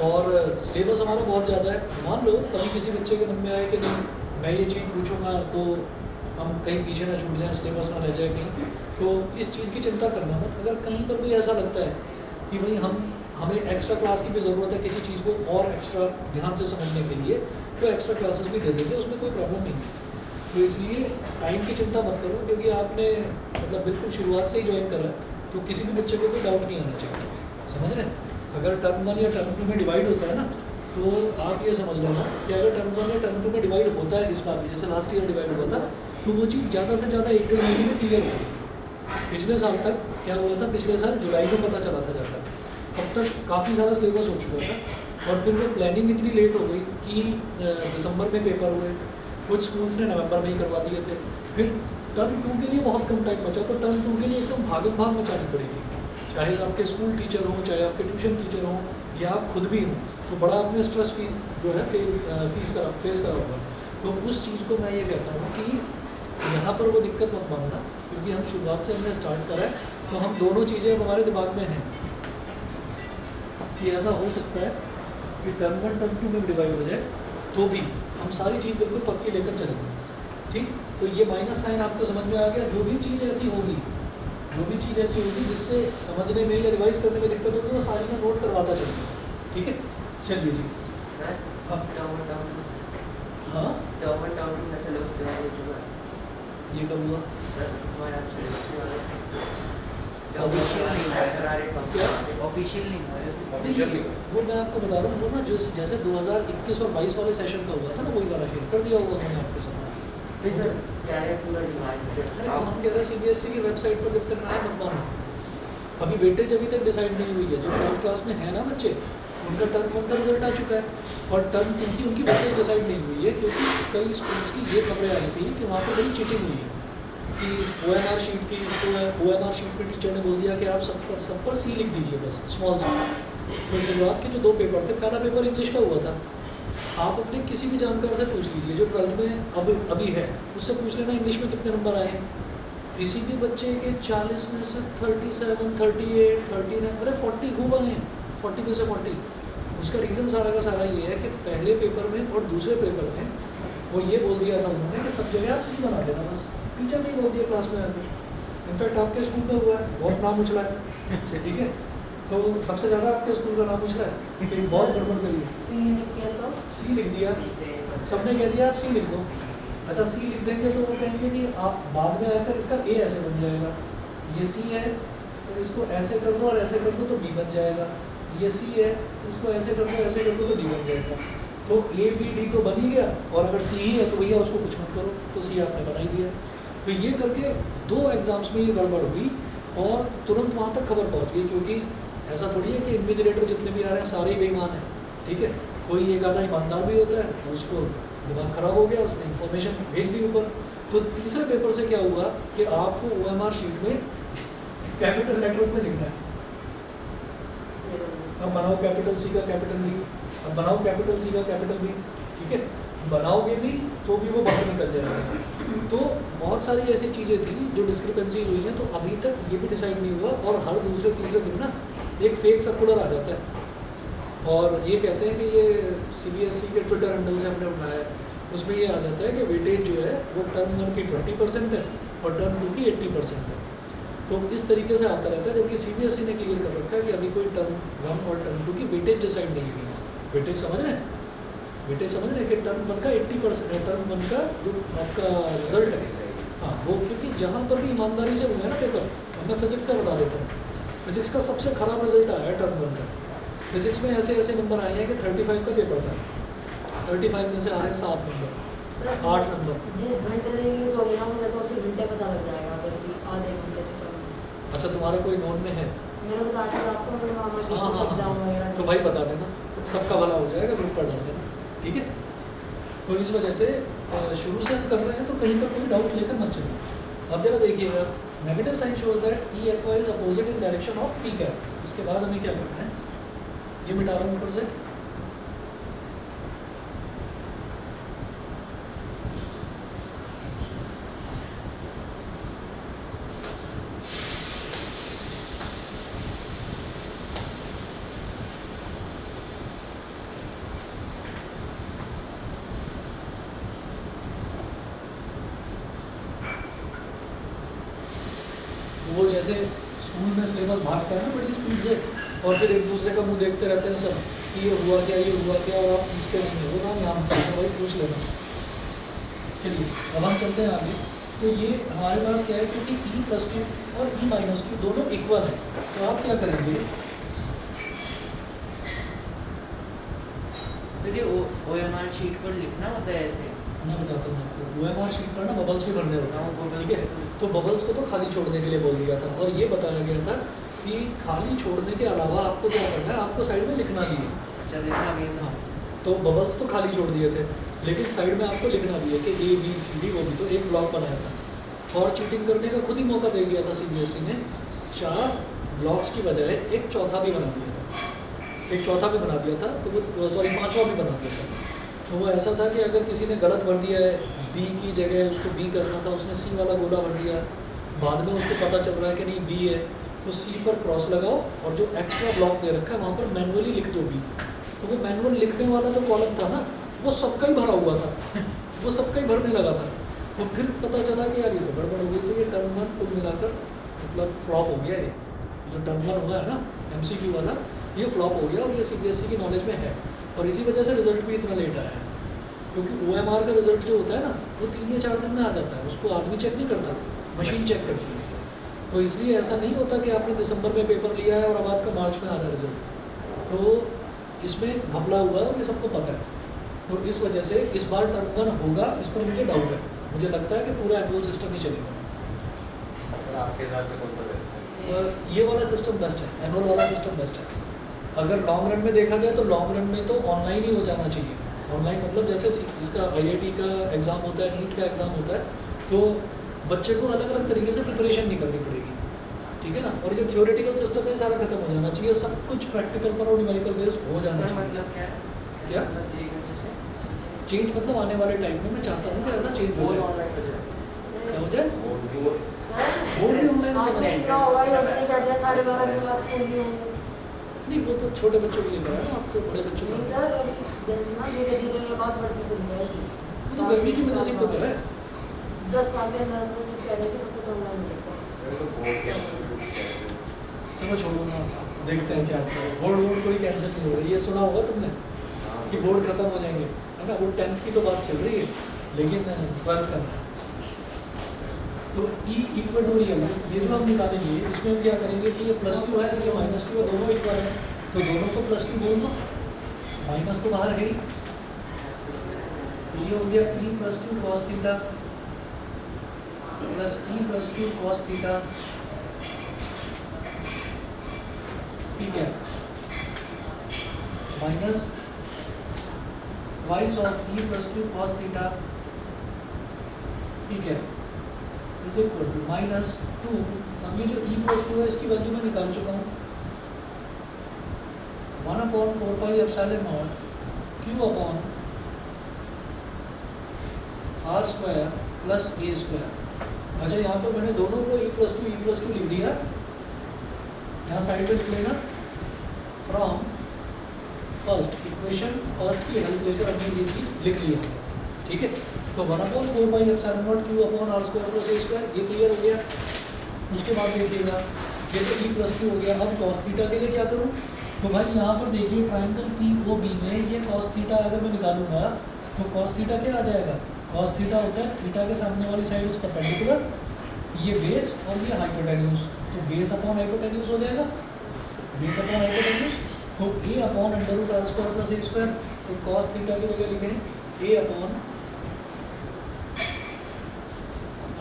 और सिलेबस हमारा बहुत ज़्यादा है, मान लो कभी किसी बच्चे के मन में आए कि नहीं मैं ये चीज़ पूछूंगा तो हम कहीं पीछे ना छूट जाए, सिलेबस ना रह जाए कहीं, तो इस चीज़ की चिंता करना मत। अगर कहीं पर भी ऐसा लगता है कि भाई हमें एक्स्ट्रा क्लास की भी ज़रूरत है किसी चीज़ को और एक्स्ट्रा ध्यान से समझने के लिए, तो एक्स्ट्रा क्लासेस भी दे देंगे, उसमें कोई प्रॉब्लम नहीं है। तो इसलिए टाइम की चिंता मत करो, क्योंकि आपने मतलब बिल्कुल शुरुआत से ही ज्वाइन करा है, तो किसी भी बच्चे को कोई डाउट नहीं आना चाहिए, समझ रहे हैं। अगर टर्म 1 या टर्म 2 में डिवाइड होता है ना, तो आप ये समझ लेना कि अगर टर्म 1 या टर्म 2 में डिवाइड होता है इस बार भी, जैसे लास्ट ईयर डिवाइड हुआ था, तो वो चीज़ ज़्यादा से ज़्यादा 1-1.5 महीने में क्लियर होगी। पिछले साल तक क्या हुआ था, पिछले साल जुलाई में पता चला था ज़्यादा, तब तक काफ़ी सारा सिलेबस हो चुका था। और फिर वो प्लानिंग इतनी लेट हो गई कि दिसंबर में पेपर हुए, कुछ स्कूल्स ने नवंबर में ही करवा दिए थे। फिर टर्म 2 के लिए बहुत कम टाइम बचा, तो टर्म 2 के लिए एकदम भागम भाग मचानी पड़ी थी, चाहे आपके स्कूल टीचर हों, चाहे आपके ट्यूशन टीचर हों, या आप खुद भी हों, तो बड़ा आपने स्ट्रेस जो है फेस करा होगा। तो उस चीज़ को मैं ये कहता हूँ कि यहाँ पर वो दिक्कत मत मानना, क्योंकि हम शुरुआत से हमने स्टार्ट करा है, तो हम दोनों चीज़ें हमारे दिमाग में हैं कि ऐसा हो सकता है कि टर्म 1 टर्म 2 में डिवाइड हो जाए, तो भी हम सारी चीज़ बिल्कुल पक्की लेकर चलेंगे, ठीक। तो ये माइनस साइन आपको समझ में आ गया। जो भी चीज़ ऐसी होगी जिससे समझने में या रिवाइज करने में दिक्कत होगी, वो सारी मैं नोट करवाता चलूँगा, ठीक है। चलिए जी। हाँ हाँ, ये कब हुआ? ऑफिशियल नहीं नहीं, वो मैं आपको बता रहा हूँ, वो ना जैसे 2021 और 22 वाले सेशन का हुआ था ना, वही वाला शेयर कर दिया होगा मैंने आपके साथ। अरे हम कह रहे CBSE की वेबसाइट पर जब तक ना आए मत मानो, अभी वेटेज अभी तक डिसाइड नहीं हुई है। जो 12th क्लास में है ना बच्चे, उनका टर्म 1 का रिजल्ट आ चुका है, और टर्म 2 की उनकी वेटेज डिसाइड नहीं हुई है, क्योंकि कई स्कूल्स की ये खबरें आई थी कि वहाँ पर बड़ी चीटिंग हुई है, कि OMR शीट थी, तो OMR शीट में टीचर ने बोल दिया कि आप सब पर C लिख दीजिए, बस स्मॉल सी। तो शुरुआत के जो 2 पेपर थे, पहला पेपर इंग्लिश का हुआ था, आप अपने किसी भी जानकार से पूछ लीजिए जो 12th में अभी है, उससे पूछ लेना इंग्लिश में कितने नंबर आए हैं। किसी भी बच्चे के 40 में से 37, 38, 39, अरे 40 खूब आए हैं, 40 में से 40। उसका रीज़न सारा का सारा ये है कि पहले पेपर में और दूसरे पेपर में वो ये बोल दिया था उन्होंने कि सब जगह आप सी बना देना, बस टीचर नहीं बोल दिया क्लास में आके। इनफैक्ट आपके स्कूल में हुआ है, बहुत नाम उछला है, ठीक है। तो सबसे ज़्यादा आपके स्कूल का नाम उछला है कि बहुत गड़बड़ करी है। सी लिख दिया, सबने कह दिया आप सी लिख दो। अच्छा सी लिख देंगे तो वो कहेंगे कि आप बाद में आकर इसका ए ऐसे बन जाएगा, ये सी है तो इसको ऐसे कर दो और ऐसे कर दो तो बी बन जाएगा, ये सी है इसको ऐसे कर दो ऐसे कर दो तो डी बन जाएगा। तो ए बी डी तो बन ही गया, और अगर सी ही है तो भैया उसको कुछ मत करो, तो सी आपने बना ही दिया। तो ये करके 2 एग्ज़ाम्स में ये गड़बड़ हुई और तुरंत वहाँ तक खबर पहुँच गई, क्योंकि ऐसा थोड़ी है कि इन्विजिलेटर जितने भी आ रहे हैं सारे ही बेईमान हैं, ठीक है। कोई एक आधा ईमानदार भी होता है, उसको दिमाग ख़राब हो गया, उसने इन्फॉर्मेशन भेज दी ऊपर। तो तीसरे पेपर से क्या हुआ कि आपको OMR शीट में कैपिटल लेटर्स में लिखना है। अब बनाओ कैपिटल सी का कैपिटल बी, अब बनाओ कैपिटल सी का कैपिटल बी, ठीक है। बनाओगे भी तो भी वो बाहर निकल जाएगा। तो बहुत सारी ऐसी चीज़ें थी जो डिस्क्रिपेंसीज हुई हैं, तो अभी तक ये भी डिसाइड नहीं हुआ। और हर दूसरे तीसरे दिन ना एक फेक सर्कुलर आ जाता है और ये कहते हैं कि ये CBSE के ट्विटर हैंडल से हमने उठाया है, उसमें ये आ जाता है कि वेटेज जो है वो टर्म 1 की 20% है और टर्म 2 की 80% है। तो इस तरीके से आता रहता है, जबकि CBSE ने क्लियर कर रखा है कि अभी कोई टर्म 1 और टर्म 2 की वेटेज डिसाइड नहीं हुई है। वेटेज समझ रहे हैं, वेटेज समझ रहे हैं कि टर्म 1 का 80%, टर्म 1 का जो आपका रिजल्ट है, हाँ वो, क्योंकि जहाँ पर भी ईमानदारी से हुआ है ना पेपर, अब मैं फिजिक्स का बता देता हूँ। फिजिक्स का सबसे ख़राब रिजल्ट आया है टर्म 1 का। फिजिक्स में ऐसे ऐसे नंबर आए हैं कि 35 का पेपर था, 35 में से आ रहे हैं 7 नंबर, 8 नंबर। जिस घंटे देंगे तो यहाँ मुझे तो उसी घंटे पता लग जाएगा, अगर कि आधे घंटे से कम। अच्छा तुम्हारा कोई नोन में है? मेरा बता के आपको मेरे मामा की हाँ एग्जाम वगैरह तो भाई बता देना, सबका भला हो जाएगा, ग्रुप पर डाल देना, ठीक है। तो इस वजह से शुरू से हम कर रहे हैं, तो कहीं पर कोई डाउट लेकर मत चलिए। अब जरा देखिएगा, negative sign shows that E एक्वा is opposite in direction of P cap. इसके बाद हमें क्या करना है, ये मिटा रहा हूँ ऊपर से। वो जैसे स्कूल में सिलेबस भागता है ना बड़ी स्पीड से, और फिर एक दूसरे का मुंह देखते रहते हैं सब कि ये हुआ क्या, ये हुआ क्या, और आप पूछते नहीं हो ना, यहाँ चलते भाई पूछ लेना। चलिए अब हम चलते हैं आगे। तो ये हमारे पास क्या है, क्योंकि E+2 और E-2 दोनों इक्वल है, तो आप क्या करेंगे, तो ये OMR शीट पर लिखना होता है ऐसे? मैं बताता हूँ आपको। OMR शीट पर ना बबल्स भी भरने होते हैं, ठीक है। तो बबल्स को तो खाली छोड़ने के लिए बोल दिया था, और ये बताया गया था कि खाली छोड़ने के अलावा आपको क्या करना है, आपको साइड में लिखना भी है। अच्छा लिखना भी है। हाँ, तो बबल्स तो खाली छोड़ दिए थे, लेकिन साइड में आपको लिखना भी है कि A B C D, वो भी तो एक ब्लॉक बनाया था। और चीटिंग करने का खुद ही मौका दे दिया था CBSE ने, 4 ब्लॉक्स की बजाय एक चौथा भी बना दिया था, एक चौथा भी बना दिया था, तो वो सॉरी 5वां भी बना दिया था। तो वो ऐसा था कि अगर किसी ने गलत भर दिया है, B की जगह उसको B करना था, उसने C वाला गोला भर दिया, बाद में उसको पता चल रहा है कि नहीं B है, तो C पर क्रॉस लगाओ और जो एक्स्ट्रा ब्लॉक दे रखा है वहाँ पर मैनुअली लिख दो B। तो वो मैनुअल लिखने वाला जो कॉलम था ना, वो सबका ही भरा हुआ था, वो सबका ही भरने लगा था। तो फिर पता चला कि यार ये तो गड़बड़ हो गई, तो ये टर्म 1 कुल मिलाकर मतलब फ्लॉप हो गया। ये जो टर्म 1 हुआ है ना, MCQ वाला, ये फ्लॉप हो गया, और ये CBSE की नॉलेज में है, और इसी वजह से रिजल्ट भी इतना लेट आया है। क्योंकि OMR का रिजल्ट जो होता है ना, वो 3 या 4 दिन में आ जाता है, उसको आदमी चेक नहीं करता, मशीन चेक करती है। तो इसलिए ऐसा नहीं होता कि आपने दिसंबर में पेपर लिया है और अब आपका मार्च में आ रहा है रिजल्ट। तो इसमें घपला हुआ है और ये सबको पता है। तो इस वजह से इस बार टर्म 1 होगा, इस पर मुझे डाउट है। मुझे लगता है कि पूरा एनुअल सिस्टम ही चलेगा। आपके हिसाब से कौन सा बेस्ट है? ये वाला सिस्टम बेस्ट है, एनुअल वाला सिस्टम बेस्ट है। अगर लॉन्ग रन में देखा जाए तो लॉन्ग रन में तो ऑनलाइन ही हो जाना चाहिए। ऑनलाइन मतलब जैसे इसका IIT का एग्ज़ाम होता है, नीट का एग्ज़ाम होता है, तो बच्चे को अलग अलग तरीके से प्रिपरेशन नहीं करनी पड़ेगी, ठीक है ना। और जो थियोरेटिकल सिस्टम है सारा खत्म हो जाना चाहिए, सब कुछ प्रैक्टिकल पर और न्यूमेरिकल बेस्ड हो जाना चाहिए। मतलब क्या है? क्या? मतलब जैसे चेंज मतलब आने वाले टाइम में मैं चाहता हूँ कि ऐसा चेंज हो जाए। क्या हो जाए? बोर्ड भी ऑनलाइन हो जाना चाहिए। 12:30 के बाद स्कूल भी होंगे। नहीं वो तो छोटे बच्चों के लिए कराया ना, आप तो बड़े बच्चों को नहीं कराया। सर अभी ना धीरे धीरे ये बात बढ़ती चली जाएगी। वो तो गर्मी की वजह से ही तो कर रहा है। 10 साल के अंदर तो सब कह रहे थे सब कुछ ऑनलाइन मिलेगा। मेरे तो बोर्ड के इंस्टीट्यूट कहते हैं। चलो छोड़ो ना, देखते हैं क्या होता है। बोर्ड वोर्ड कोई कैंसिल नहीं हो रही, ये सुना होगा तुमने हाँ, कि बोर्ड खत्म हो जाएंगे, है ना। वो 10th की तो बात चल रही है, लेकिन 12th का नहीं। तो ई इक्वेटोरियल ये जो हम निकालेंगे इसमें हम क्या करेंगे कि ये +2 है, ये -2 है, दोनों इक्वल है, तो दोनों को +2 बोल दो, माइनस तो बाहर है ही। तो ये हो गया ई +2 cos थीटा प्लस ई +2 cos थीटा, ठीक है, minus vice of E +2 cos theta, ठीक है, इज इक्वल टू -2। अब ये जो ई +2 है इसकी वैल्यू मैं निकाल चुका हूँ, 1/4 pi epsilon not q upon r square plus a square. अच्छा यहाँ पर मैंने दोनों को e+2 लिख दिया, यहाँ साइड पे लिख लेना फ्रॉम फर्स्ट इक्वेशन, फर्स्ट की हेल्प लेकर हमने ये चीज लिख लिया, ठीक है। तो 1/4 pi epsilon not q upon r square plus a square, ये क्लियर हो गया। उसके बाद देखिएगा ये तो e+2 हो गया। अब cos थीटा के लिए क्या करूँ, तो भाई यहाँ पर देखिए ट्राइंगल POB में ये cos थीटा अगर मैं निकालूंगा तो cos थीटा क्या आ जाएगा, cos थीटा होता है थीटा के सामने वाली साइड इस परपेंडिकुलर, ये बेस और ये हाइपोटेन्यूज, तो बेस अपॉन हाइपोटेन्यूज हो जाएगा, बेस अपॉन हाइपोटेन्यूज। तो a upon √r square plus a square, तो cos थीटा की जगह लिखें a upon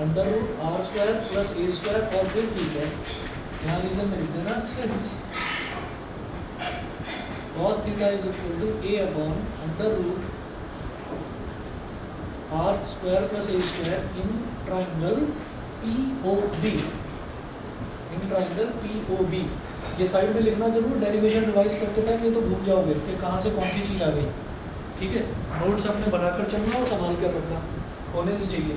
√r square plus a square, और फिर ठीक है यहाँ रीजन में लिख देना since cos theta is equal to a upon √r square plus a square in triangle POB, in triangle POB। ये साइड में लिखना जरूर, डेरिवेशन रिवाइज करते टाइम ये तो भूल जाओगे कि कहाँ से कौन सी चीज़ आ गई, ठीक है। नोट्स अपने बनाकर चलना और संभाल कर रखना, होने नहीं चाहिए।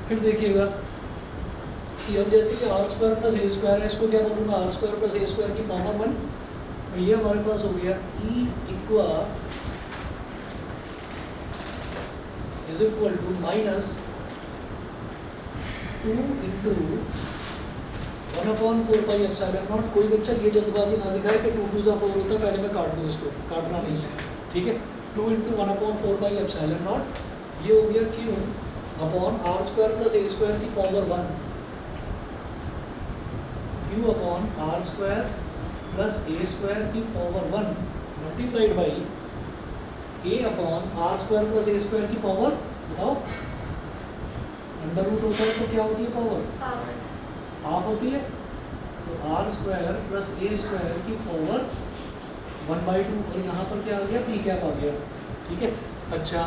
फिर देखिएगा कि अब जैसे कि r square plus a square है, इसको क्या बोलूँगा r square plus a square की पावर 1, तो ये हमारे पास हो गया e is equal to -2 into 1/4 pi epsilon naught. कोई बच्चा ये जल्दबाजी ना दिखाए कि 2 2 4 होता है, पहले मैं काट दूँ, इसको काटना नहीं है, ठीक है। 2 इंटू 1/4 पाई एप्सिलॉन नॉट, ये हो गया q upon r square plus a square की power 1, q upon r square plus a square की power 1 multiplied by a upon r square plus a square की पावर, बताओ अंडर रूट होता है तो क्या होती है पावर, हाफ होती है, तो r square plus a square की पावर 1/2, और यहाँ पर क्या आ गया, p कैप आ गया, ठीक है। अच्छा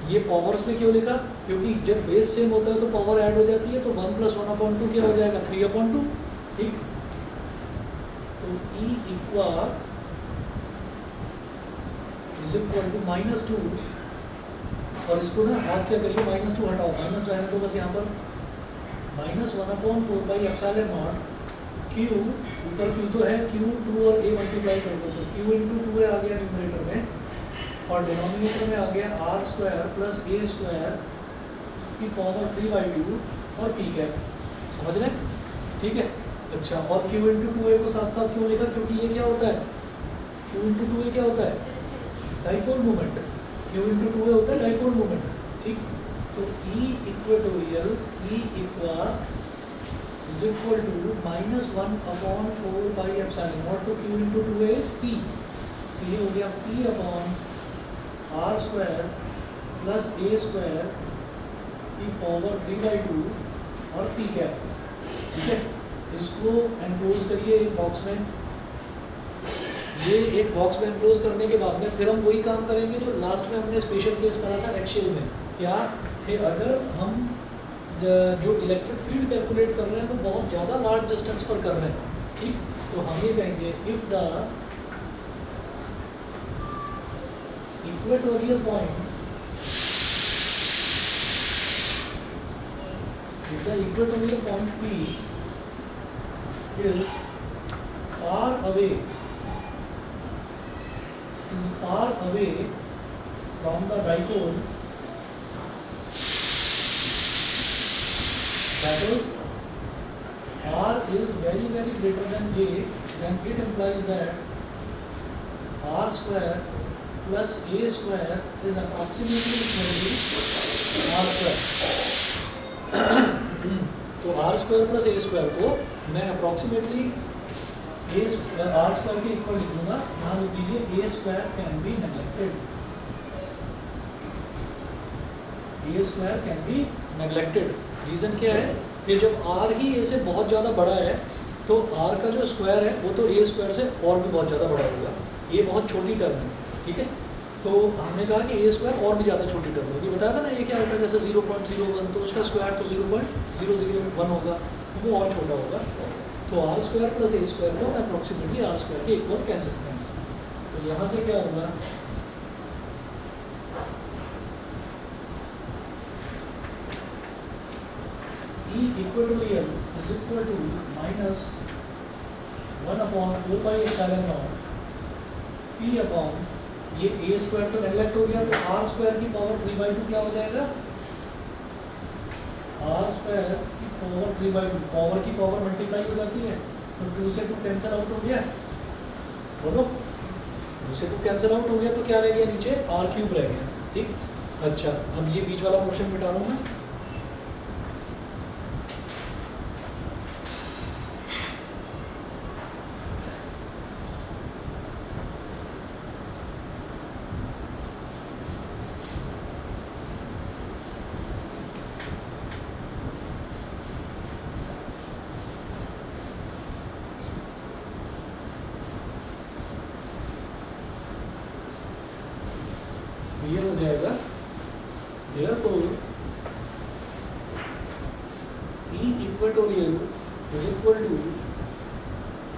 ये पावर्स में क्यों लिखा, क्योंकि जब बेस सेम होता है तो पावर ऐड हो जाती है, तो 1 + 1/2 क्या हो जाएगा, 3/2, ठीक। तो e इज इक्वल टू -2, और इसको ना आप क्या करिए, -2 हटाओ, माइनस रहने दो बस यहाँ पर, -1/4 पाई एप्सिलॉन नॉट q, ऊपर q तो है, q 2 और a मल्टीप्लाई कर दो, तो q इंटू 2 आ गया न्यूमरेटर में, और डिनोमिनेटर में आ गया r square plus a square की पावर 3/2 और p कैप, समझ रहे हैं, ठीक है। अच्छा और q इंटू 2a को साथ साथ क्यों लिखा, क्योंकि ये क्या होता है, q इंटू 2a क्या होता है, dipole moment, q into 2a होता है डाइपोल मोमेंट, ठीक। तो e equatorial e is equal to -1/4 pi epsilon naught, तो q into 2a is p, तो ये हो गया p upon r square plus a square की पावर 3/2 और p कैप, ठीक है। इसको एनक्लोज करिए एक बॉक्स में, ये एक बॉक्स में एनक्लोज करने के बाद में फिर हम वही काम करेंगे जो लास्ट में हमने स्पेशल केस करा था एक्शियल में, क्या कि अगर हम जो इलेक्ट्रिक फील्ड कैलकुलेट कर रहे हैं वो बहुत ज़्यादा लार्ज डिस्टेंस पर कर रहे हैं, ठीक। तो हम ये कहेंगे if the equatorial point if the equatorial point P is far away from the dipole, that is R is very greater than A, then it implies that R square plus A square is approximately equal to R square. तो R square plus A square को मैं approximately R square के equal लिख लूँगा. यहाँ लिख दीजिए A square can be neglected. A square can be neglected. Reason क्या है कि जब R ही A से बहुत ज़्यादा बड़ा है तो R का जो स्क्वायर है वो तो A स्क्वायर से और भी बहुत ज़्यादा बड़ा होगा. A बहुत छोटी टर्म है, ठीक है. तो हमने कहा कि A स्क्वायर और भी ज़्यादा छोटी टर्म होगी. बताया था ना ये क्या होता है, जैसे 0.01 तो उसका स्क्वायर तो 0.001 होगा, वो और छोटा होगा. तो R square plus A square को अप्रॉक्सीमेटली R स्क्वायर के इक्वल कह सकते हैं. तो यहाँ से क्या होगा, E equatorial is equal to minus 1 upon 4 pi epsilon naught P upon ये A स्क्वायर तो नेगलेक्ट हो गया, तो R स्क्वायर की पावर 3/2 क्या हो जाएगा, R स्क्वायर की पावर 3/2, पावर की पावर मल्टीप्लाई हो जाती है तो 2 से 2 कैंसिल आउट हो गया. बोलो 2 से 2 कैंसिल आउट हो गया तो क्या रह गया नीचे, R क्यूब रह गया. ठीक. अच्छा, अब ये बीच वाला पोर्शन मिटा रहा हूँ मैं. ये हो जाएगा, therefore E equatorial is equal to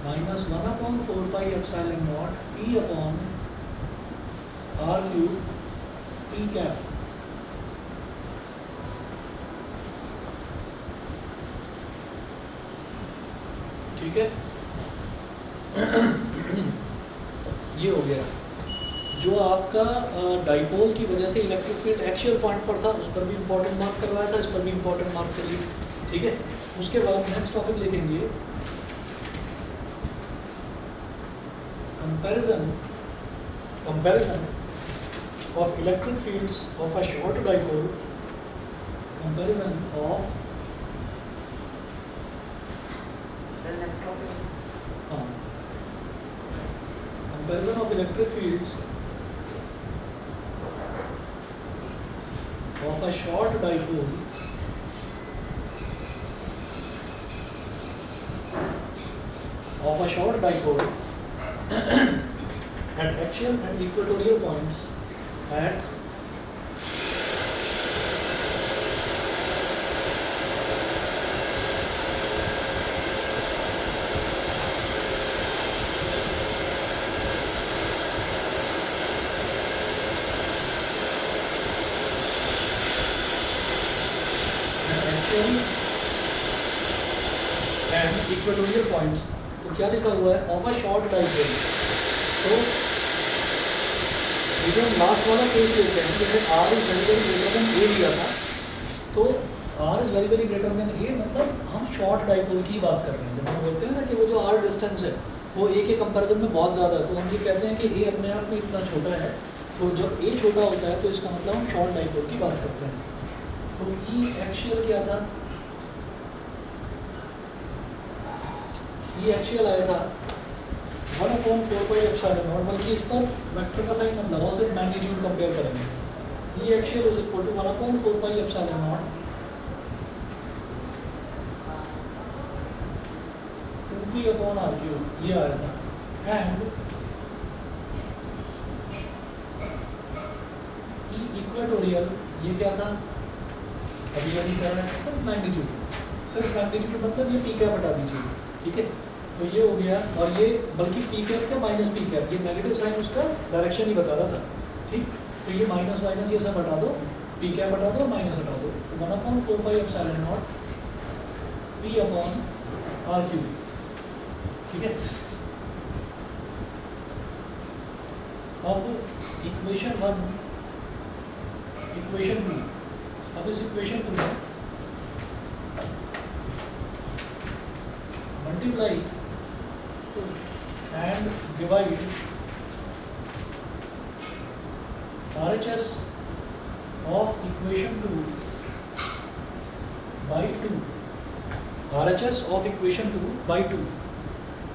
minus 1 upon 4 pi epsilon naught P upon R cube P cap. ठीक है. ये हो गया. जो आपका डाइपोल की वजह से इलेक्ट्रिक फील्ड एक्सियल पॉइंट पर था उस पर भी इंपॉर्टेंट मार्क करवाया था, इस पर भी इंपॉर्टेंट मार्क करिए. ठीक है. उसके बाद नेक्स्ट टॉपिक लिखेंगे comparison of electric fields of a short dipole, comparison of comparison of electric fields of a short dipole at axial and equatorial points at and equatorial points. तो क्या लिखा हुआ है, ऑफ अ शॉर्ट डाइपोल. तो ये जो last वाला case लेते हैं, जैसे R is very greater than A दिया था, तो R is very greater than A मतलब हम शॉर्ट डाइपोल की बात कर रहे हैं. जब हम बोलते हैं ना कि वो जो R डिस्टेंस है वो A के कंपैरिजन में बहुत ज़्यादा है, तो हम ये कहते हैं कि A अपने आप में इतना छोटा है. तो जब A छोटा होता है तो इसका मतलब हम शॉर्ट डाइपोल की बात करते हैं. तो E एक्सियल क्या था, ये एक्सियल आया था 1/4 pi epsilon naught, बल्कि इस पर वेक्टर का साइन मत लगाओ, सिर्फ मैग्नीट्यूड कंपेयर करेंगे. ये axial is equal to 1/4 pi epsilon naught 2p upon r cube, ये आया था. एंड E इक्वेटोरियल ये क्या था, अभी अभी कर रहे हैं सिर्फ मैग्नीट्यूड मतलब ये पी कैप हटा दीजिए. ठीक है. तो ये हो गया, और ये बल्कि पी कैप का माइनस पी कैप, ये नेगेटिव साइन उसका डायरेक्शन ही बता रहा था. ठीक. तो ये माइनस माइनस ये सब हटा दो, पी कैप हटा दो, माइनस हटा दो. तो 1/4 pi epsilon naught 2p upon R cube, ठीक है। अब इक्वेशन 1, इक्वेशन 2, अब इस इक्वेशन 2 में multiply and divide RHS of equation 2 by 2, RHS of equation 2 by 2।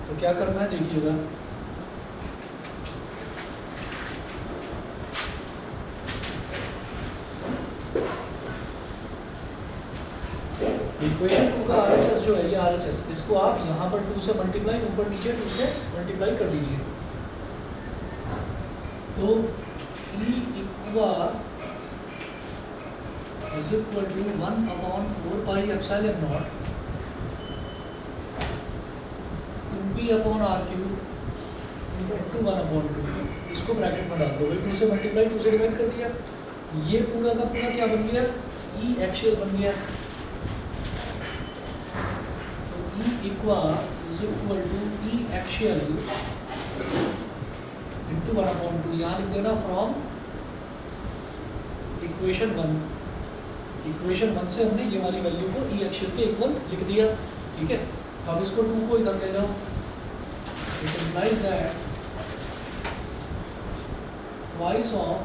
तो क्या करना है देखिएगा, इक्वेशन 2 का RHS जो है ये RHS, इसको आप यहाँ पर 2 से मल्टीप्लाई, ऊपर नीचे 2 से मल्टीप्लाई कर लीजिए। तो E equal is equal to 1 upon 4 pi epsilon naught 2p upon R cube into 1 upon 2, इसको ब्रैकेट में डाल दो भाई, 2 से मल्टीप्लाई 2 से डिवाइड कर दिया, ये पूरा का पूरा क्या बन गया, E एक्शियल बन गया। तो E equal is equal to E axial into 1 upon 2, यहाँ लिख देना फ्रॉम इक्वेशन 1, इक्वेशन 1 से हमने ये वाली वैल्यू को E एक्शियल के इक्वल लिख दिया, ठीक है। अब इसको 2 को इधर ले जाओ, it implies that twice of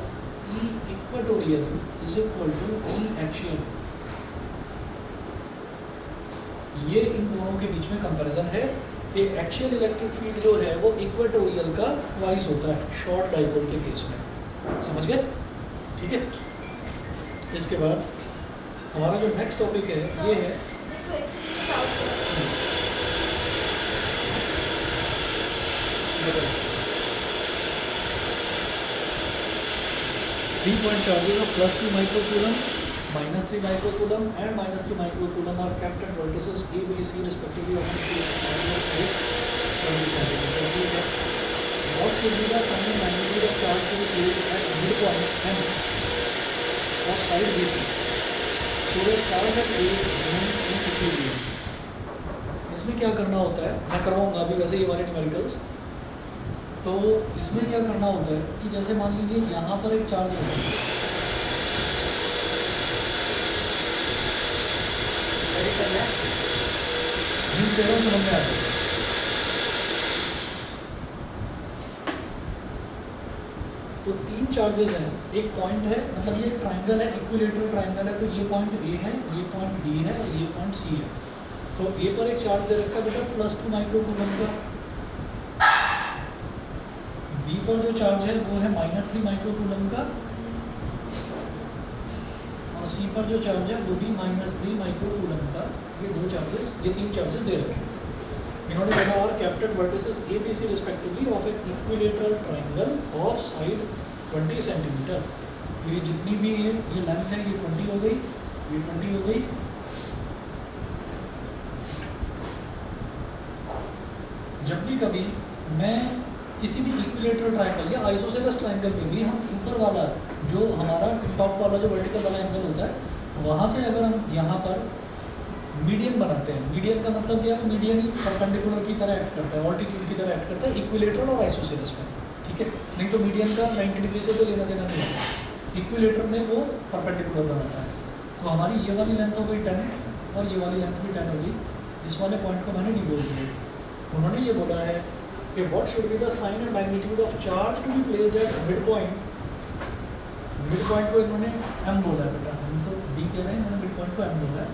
E equatorial is equal to E axial. ये इन दोनों के बीच में कंपैरिजन है कि एक्शियल इलेक्ट्रिक फील्ड जो है वो इक्वेटोरियल का ट्वाइस होता है शॉर्ट डाइपोल के केस में, समझ गए, ठीक है। इसके बाद हमारा जो नेक्स्ट टॉपिक है ये है 3 point charges of +2 microcoulomb, -3 microcoulomb and -3 microcoulomb are kept at vertices A, B, C respectively on 20 cm. What should be the sign and magnitude of charge to be placed at midpoint M of side BC so that charge at A remains in equilibrium? इसमें क्या करना होता है, मैं करवाऊंगा अभी वैसे ये वाले न्यूमेरिकल्स। तो इसमें क्या करना होता है कि जैसे मान लीजिए यहाँ पर एक चार्ज होता है, समझ में आता है। तो 3 चार्जेस हैं, एक पॉइंट है, मतलब ये ट्राइंगल है, इक्विलेटरल ट्राइंगल है, तो ये पॉइंट A है, ये पॉइंट B है और ये पॉइंट C है। तो A पर एक चार्ज दे रखा है बेटा +2 माइक्रोकूलम का, B पर जो चार्ज है वो है -3 माइक्रोकूलम का और C पर जो चार्ज है वो भी -3 माइक्रोकूलम का। ये 2 चार्जेस, ये 3 चार्जेस दे रखे हैं। इन्होंने बोला और कैप्टेड vertices A, B, C respectively of an equilateral triangle of side 20 centimetre. ये जितनी भी है ये लेंथ है, ये 20 हो गई, ये 20 हो गई। जब भी कभी मैं किसी भी इक्विलेटरल ट्राइंगल या आइसोसेलेस ट्राइंगल में भी हम ऊपर वाला जो हमारा टॉप वाला जो वर्टिकल वाला एंगल होता है वहाँ से अगर हम यहाँ पर मीडियन बनाते हैं, मीडियन का मतलब क्या है, मीडियन ही परपेंडिकुलर की तरह एक्ट करता है, ऑल्टीट्यूड की तरह एक्ट करता है इक्विलेटरल और आइसोसेलेस में, ठीक है। नहीं तो मीडियन का 90 डिग्री से तो लेना देना नहीं है, इक्विलेटर में वो परपेंडिकुलर बनाता है। तो हमारी ये वाली लेंथ हो गई 10 और ये वाली लेंथ भी 10 होगी। इस वाले पॉइंट को मैंने नहीं बोल दिया। उन्होंने ये बोला है कि what should be the sign and magnitude of charge to be placed at mid point. Mid point को इन्होंने M बोला है बेटा, हम तो D कह रहे हैं, इन्होंने मिड पॉइंट को M बोला है।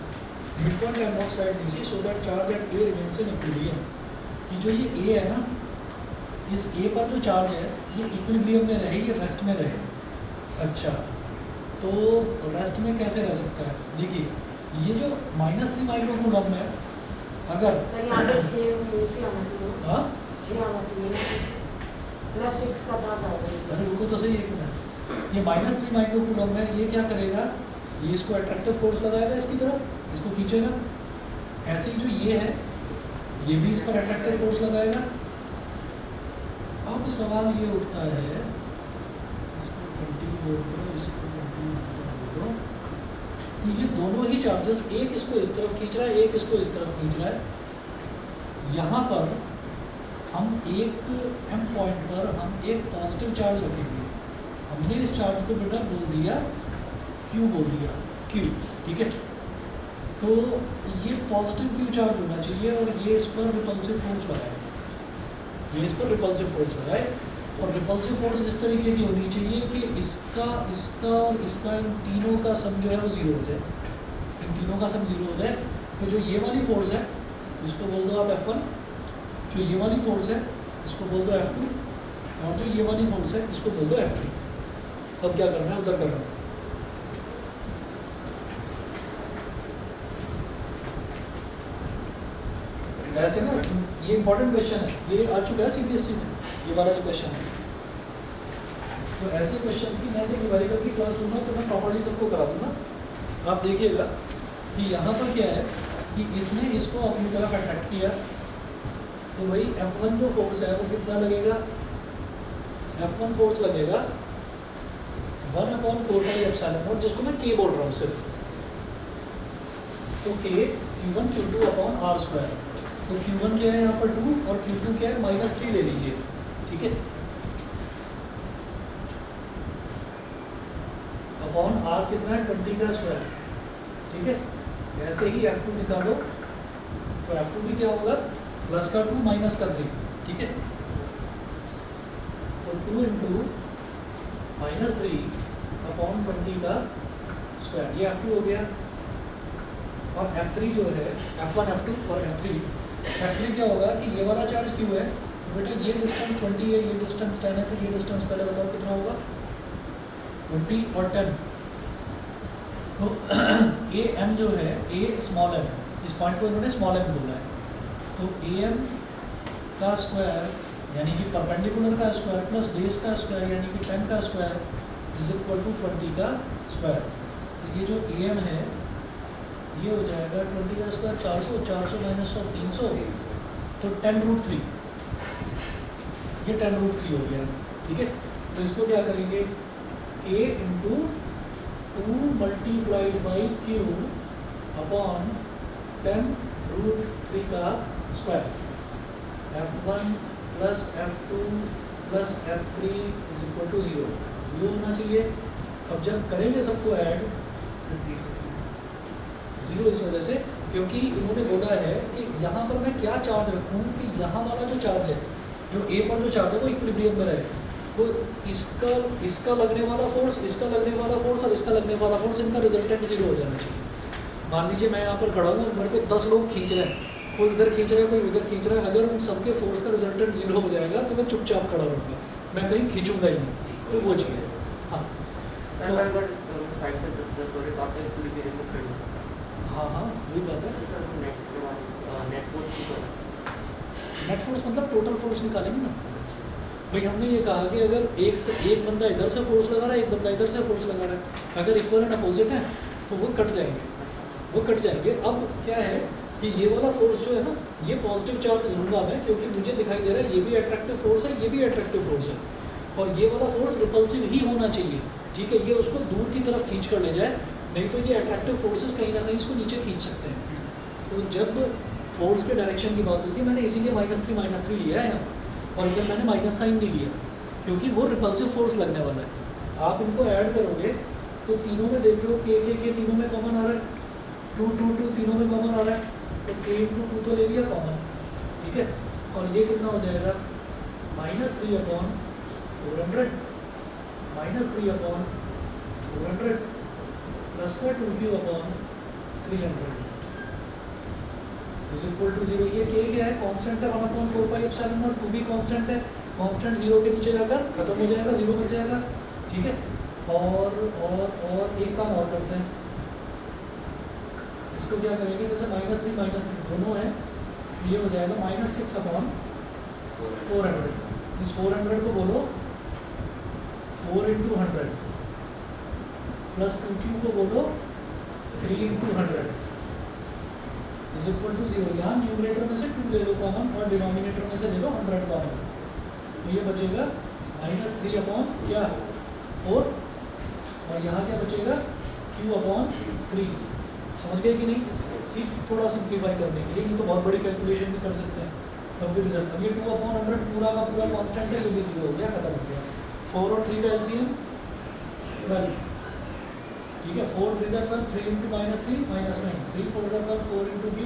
Mid point M of side BC so that charge at A remains in equilibrium. कि जो ये A है ना, इस A पर जो चार्ज है ये इक्विलिब्रियम में रहे, ये रेस्ट में रहे। अच्छा, तो रेस्ट में कैसे रह सकता है? देखिए ये जो -3 माइक्रोकूलम है, अगर सर यहाँ पे 6 आना चाहिए, हाँ 6 आना चाहिए, +6 का था। अरे रुको तो सही एक मिनट। ये -3 माइक्रोकूलम है, ये क्या करेगा, ये इसको अट्रैक्टिव फोर्स लगाएगा इसकी तरफ, इसको खींचेगा। ऐसे ही जो ये है ये भी इस पर अट्रैक्टिव फोर्स लगाएगा। अब सवाल ये उठता है, इसको 20 बोल दो, इसको 20 बोल दो, तो ये दोनों ही चार्जेस, एक इसको इस तरफ खींच रहा है, एक इसको इस तरफ खींच रहा है। यहाँ पर हम एक एम पॉइंट पर हम एक पॉजिटिव चार्ज रखेंगे। हमने इस चार्ज को बेटा बोल दिया क्यू, बोल दिया क्यू, ठीक है। तो ये पॉजिटिव क्यू चार्ज होना चाहिए और ये इस पर रिपल्सिव फोर्स लगाए, ये इस पर रिपल्सिव फोर्स लगाए। और रिपल्सिव फोर्स इस तरीके की होनी चाहिए कि इसका इसका और इसका इन तीनों का सम जो है वो ज़ीरो हो जाए, इन तीनों का सम ज़ीरो हो जाए। तो जो ये वाली फोर्स है इसको बोल दो आप F1, जो ये वाली फोर्स है इसको बोल दो F2, और जो ये वाली फोर्स है इसको बोल दो F3। अब क्या करना है, उधर कर रहा हूँ। ऐसे ना, ये इंपॉर्टेंट क्वेश्चन है, ये आ चुका है CBSE में, ये वाला जो क्वेश्चन है। तो ऐसे क्वेश्चन की मैं जब न्यूमेरिकल की क्लास लूँगा तो मैं प्रॉपर्ली सबको करा दूँगा। आप देखिएगा कि यहाँ पर क्या है कि इसने इसको अपनी तरफ अट्रैक्ट किया, तो भाई F1 जो फोर्स है वो कितना लगेगा, F1 फोर्स लगेगा 1/4πε0, जिसको मैं K बोल रहा हूँ सिर्फ। तो K Q1 Q2/r²। तो Q1 क्या है यहाँ पर 2 और Q2 क्या है -3 ले लीजिए, ठीक है, अपॉन R कितना है 20 का स्क्वायर, ठीक है। ऐसे ही F2 निकालो, तो F2 भी क्या होगा +2 -3, ठीक है। तो 2 × -3/20 का स्क्वायर, ये F2 हो गया। और F3 जो है F1 F2 और F3 क्या होगा कि ये वाला चार्ज क्यों है, तो बेटा ये डिस्टेंस 20 है, ये डिस्टेंस 10 है, तो ये डिस्टेंस पहले बताओ कितना होगा, 20 और 10। तो ए एम जो है, ए स्मॉल एम, इस पॉइंट को इन्होंने स्मॉल एम बोला है। तो ए एम का स्क्वायर यानी कि परपेंडिकुलर का स्क्वायर प्लस बेस का स्क्वायर यानी कि 10 का स्क्वायर इज इक्वल टू 20 का स्क्वायर। तो ये जो ए एम है ये हो जाएगा 20 का स्क्वायर 400, 400 - 100 300, तो 10√3, ये 10√3 हो गया, ठीक है। तो इसको क्या करेंगे, K × 2 × Q अपॉन 10√3 का square, F1 + F2 + F3 is equal to 0 होना चाहिए। अब जब करेंगे सबको ऐड, 0 इस वजह से क्योंकि इन्होंने बोला है कि यहाँ पर मैं क्या चार्ज रखूँ कि यहाँ वाला जो चार्ज है, जो ए पर जो चार्ज है वो इक्विलिब्रियम में रहे। तो इसका लगने वाला फोर्स, इसका लगने वाला फोर्स और इसका लगने वाला फोर्स, इनका रिजल्टेंट 0 हो जाना चाहिए। मान लीजिए मैं यहाँ पर खड़ा हूँ और मेरे को 10 लोग खींच रहे हैं, कोई इधर खींच रहा है कोई उधर खींच रहा है, अगर उन सबके फोर्स का रिजल्टेंट 0 हो जाएगा तो मैं चुपचाप खड़ा रहूँगा, मैं कहीं खींचूंगा ही नहीं। तो वो चीज़ है। हाँ साइड से 10 हो रहे तो आपने इसको भी रिमूव कर दिया। हाँ हाँ वही बात है। नेट फोर्स मतलब टोटल फोर्स निकालेंगे ना भाई। हमने ये कहा कि अगर एक बंदा इधर से फोर्स लगा रहा है, एक बंदा इधर से फोर्स लगा रहा है, अगर इक्वल एंड अपोजिट है तो वो कट जाएंगे, अब क्या है कि ये वाला फोर्स जो है ना, ये पॉजिटिव चार्ज लूँगा मैं क्योंकि मुझे दिखाई दे रहा है ये भी अट्रैक्टिव फोर्स है, ये भी अट्रैक्टिव फोर्स है, और ये वाला फोर्स रिपल्सिव ही होना चाहिए, ठीक है। ये उसको दूर की तरफ खींच कर ले जाए, नहीं तो ये अट्रैक्टिव फोर्सेस कहीं ना कहीं इसको नीचे खींच सकते हैं। तो जब फोर्स के डायरेक्शन की बात होती है, मैंने इसीलिए -3 लिया है यहाँ पर, और इधर मैंने माइनस साइन नहीं लिया क्योंकि वो रिपल्सिव फोर्स लगने वाला है। आप इनको ऐड करोगे तो तीनों में देख लो, के तीनों में कॉमन आ रहा है, 2 तीनों में कॉमन आ रहा है, तो K × 2 तो ले लिया कॉमन, ठीक है। और ये कितना हो जाएगा -3/400 -3/400 प्लस का 2Q/300 इज इक्वल टू 0। ये K क्या है, कांस्टेंट है 1/4πε0, 2 भी कांस्टेंट है, कांस्टेंट 0 के नीचे जाकर खत्म हो जाएगा, 0 बन जाएगा, ठीक है। और एक काम और करते हैं, इसको क्या करेंगे, जैसे -3 दोनों है, ये हो जाएगा -6/400। इस 400 को बोलो 4 × 100 प्लस 2Q को बोलो 3 × 100 इज इक्वल टू 0। यहाँ न्यूमरेटर में से 2 ले लो कॉमन और डिनोमिनेटर में से ले लो 100 कॉमन, तो ये बचेगा -3/4 और यहाँ क्या बचेगा, Q Q/3 समझ गए कि नहीं? ठीक, थोड़ा सिंप्लीफाई करने के लिए, ये तो बहुत बड़ी कैलकुलेशन भी कर सकते हैं। तब भी रिजल्ट, अब ये 2/100 पूरा का पूरा कांस्टेंट है, ये भी 0 हो गया, खत्म हो गया। 4 और 3 का एलसीएम 12, ठीक है। 4 3 जा 12, 3 × -3 -9, 3 4 जा 12, 4 × Q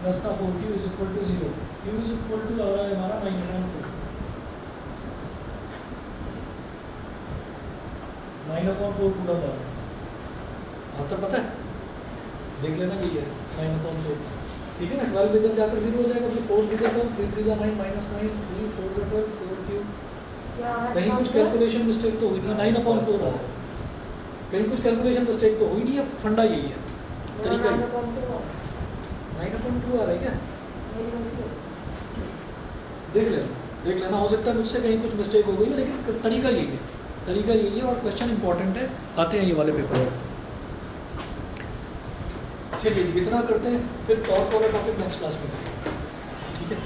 प्लस का 4Q is equal to 0। Q is equal to लग रहा है हमारा 9/4, 9/4 पूरा था। आंसर पता है, देख लेना, यही है 9/4, ठीक है ना। 12 इधर जाकर 0 हो जाएगा, तो 4 3 जा 12, 3 3 जा 9 -9, 3 4 जा 12, 4Q। क्या है कहीं कुछ कैलकुलेशन मिस्टेक तो हुई नहीं, 9/4 आ रहा है, कहीं कुछ कैलकुलेशन मिस्टेक तो हुई नहीं है, फंडा यही है, तरीका ही। 9/2 आ रहा है क्या? देख लेना, हो सकता है मुझसे कहीं कुछ मिस्टेक हो गई है, लेकिन तरीका यही है, तरीका यही है, और क्वेश्चन इंपॉर्टेंट है, आते हैं ये वाले पेपर में। चलिए जी, इतना करते हैं, फिर और वाला टॉपिक नेक्स्ट क्लास में करेंगे, ठीक है।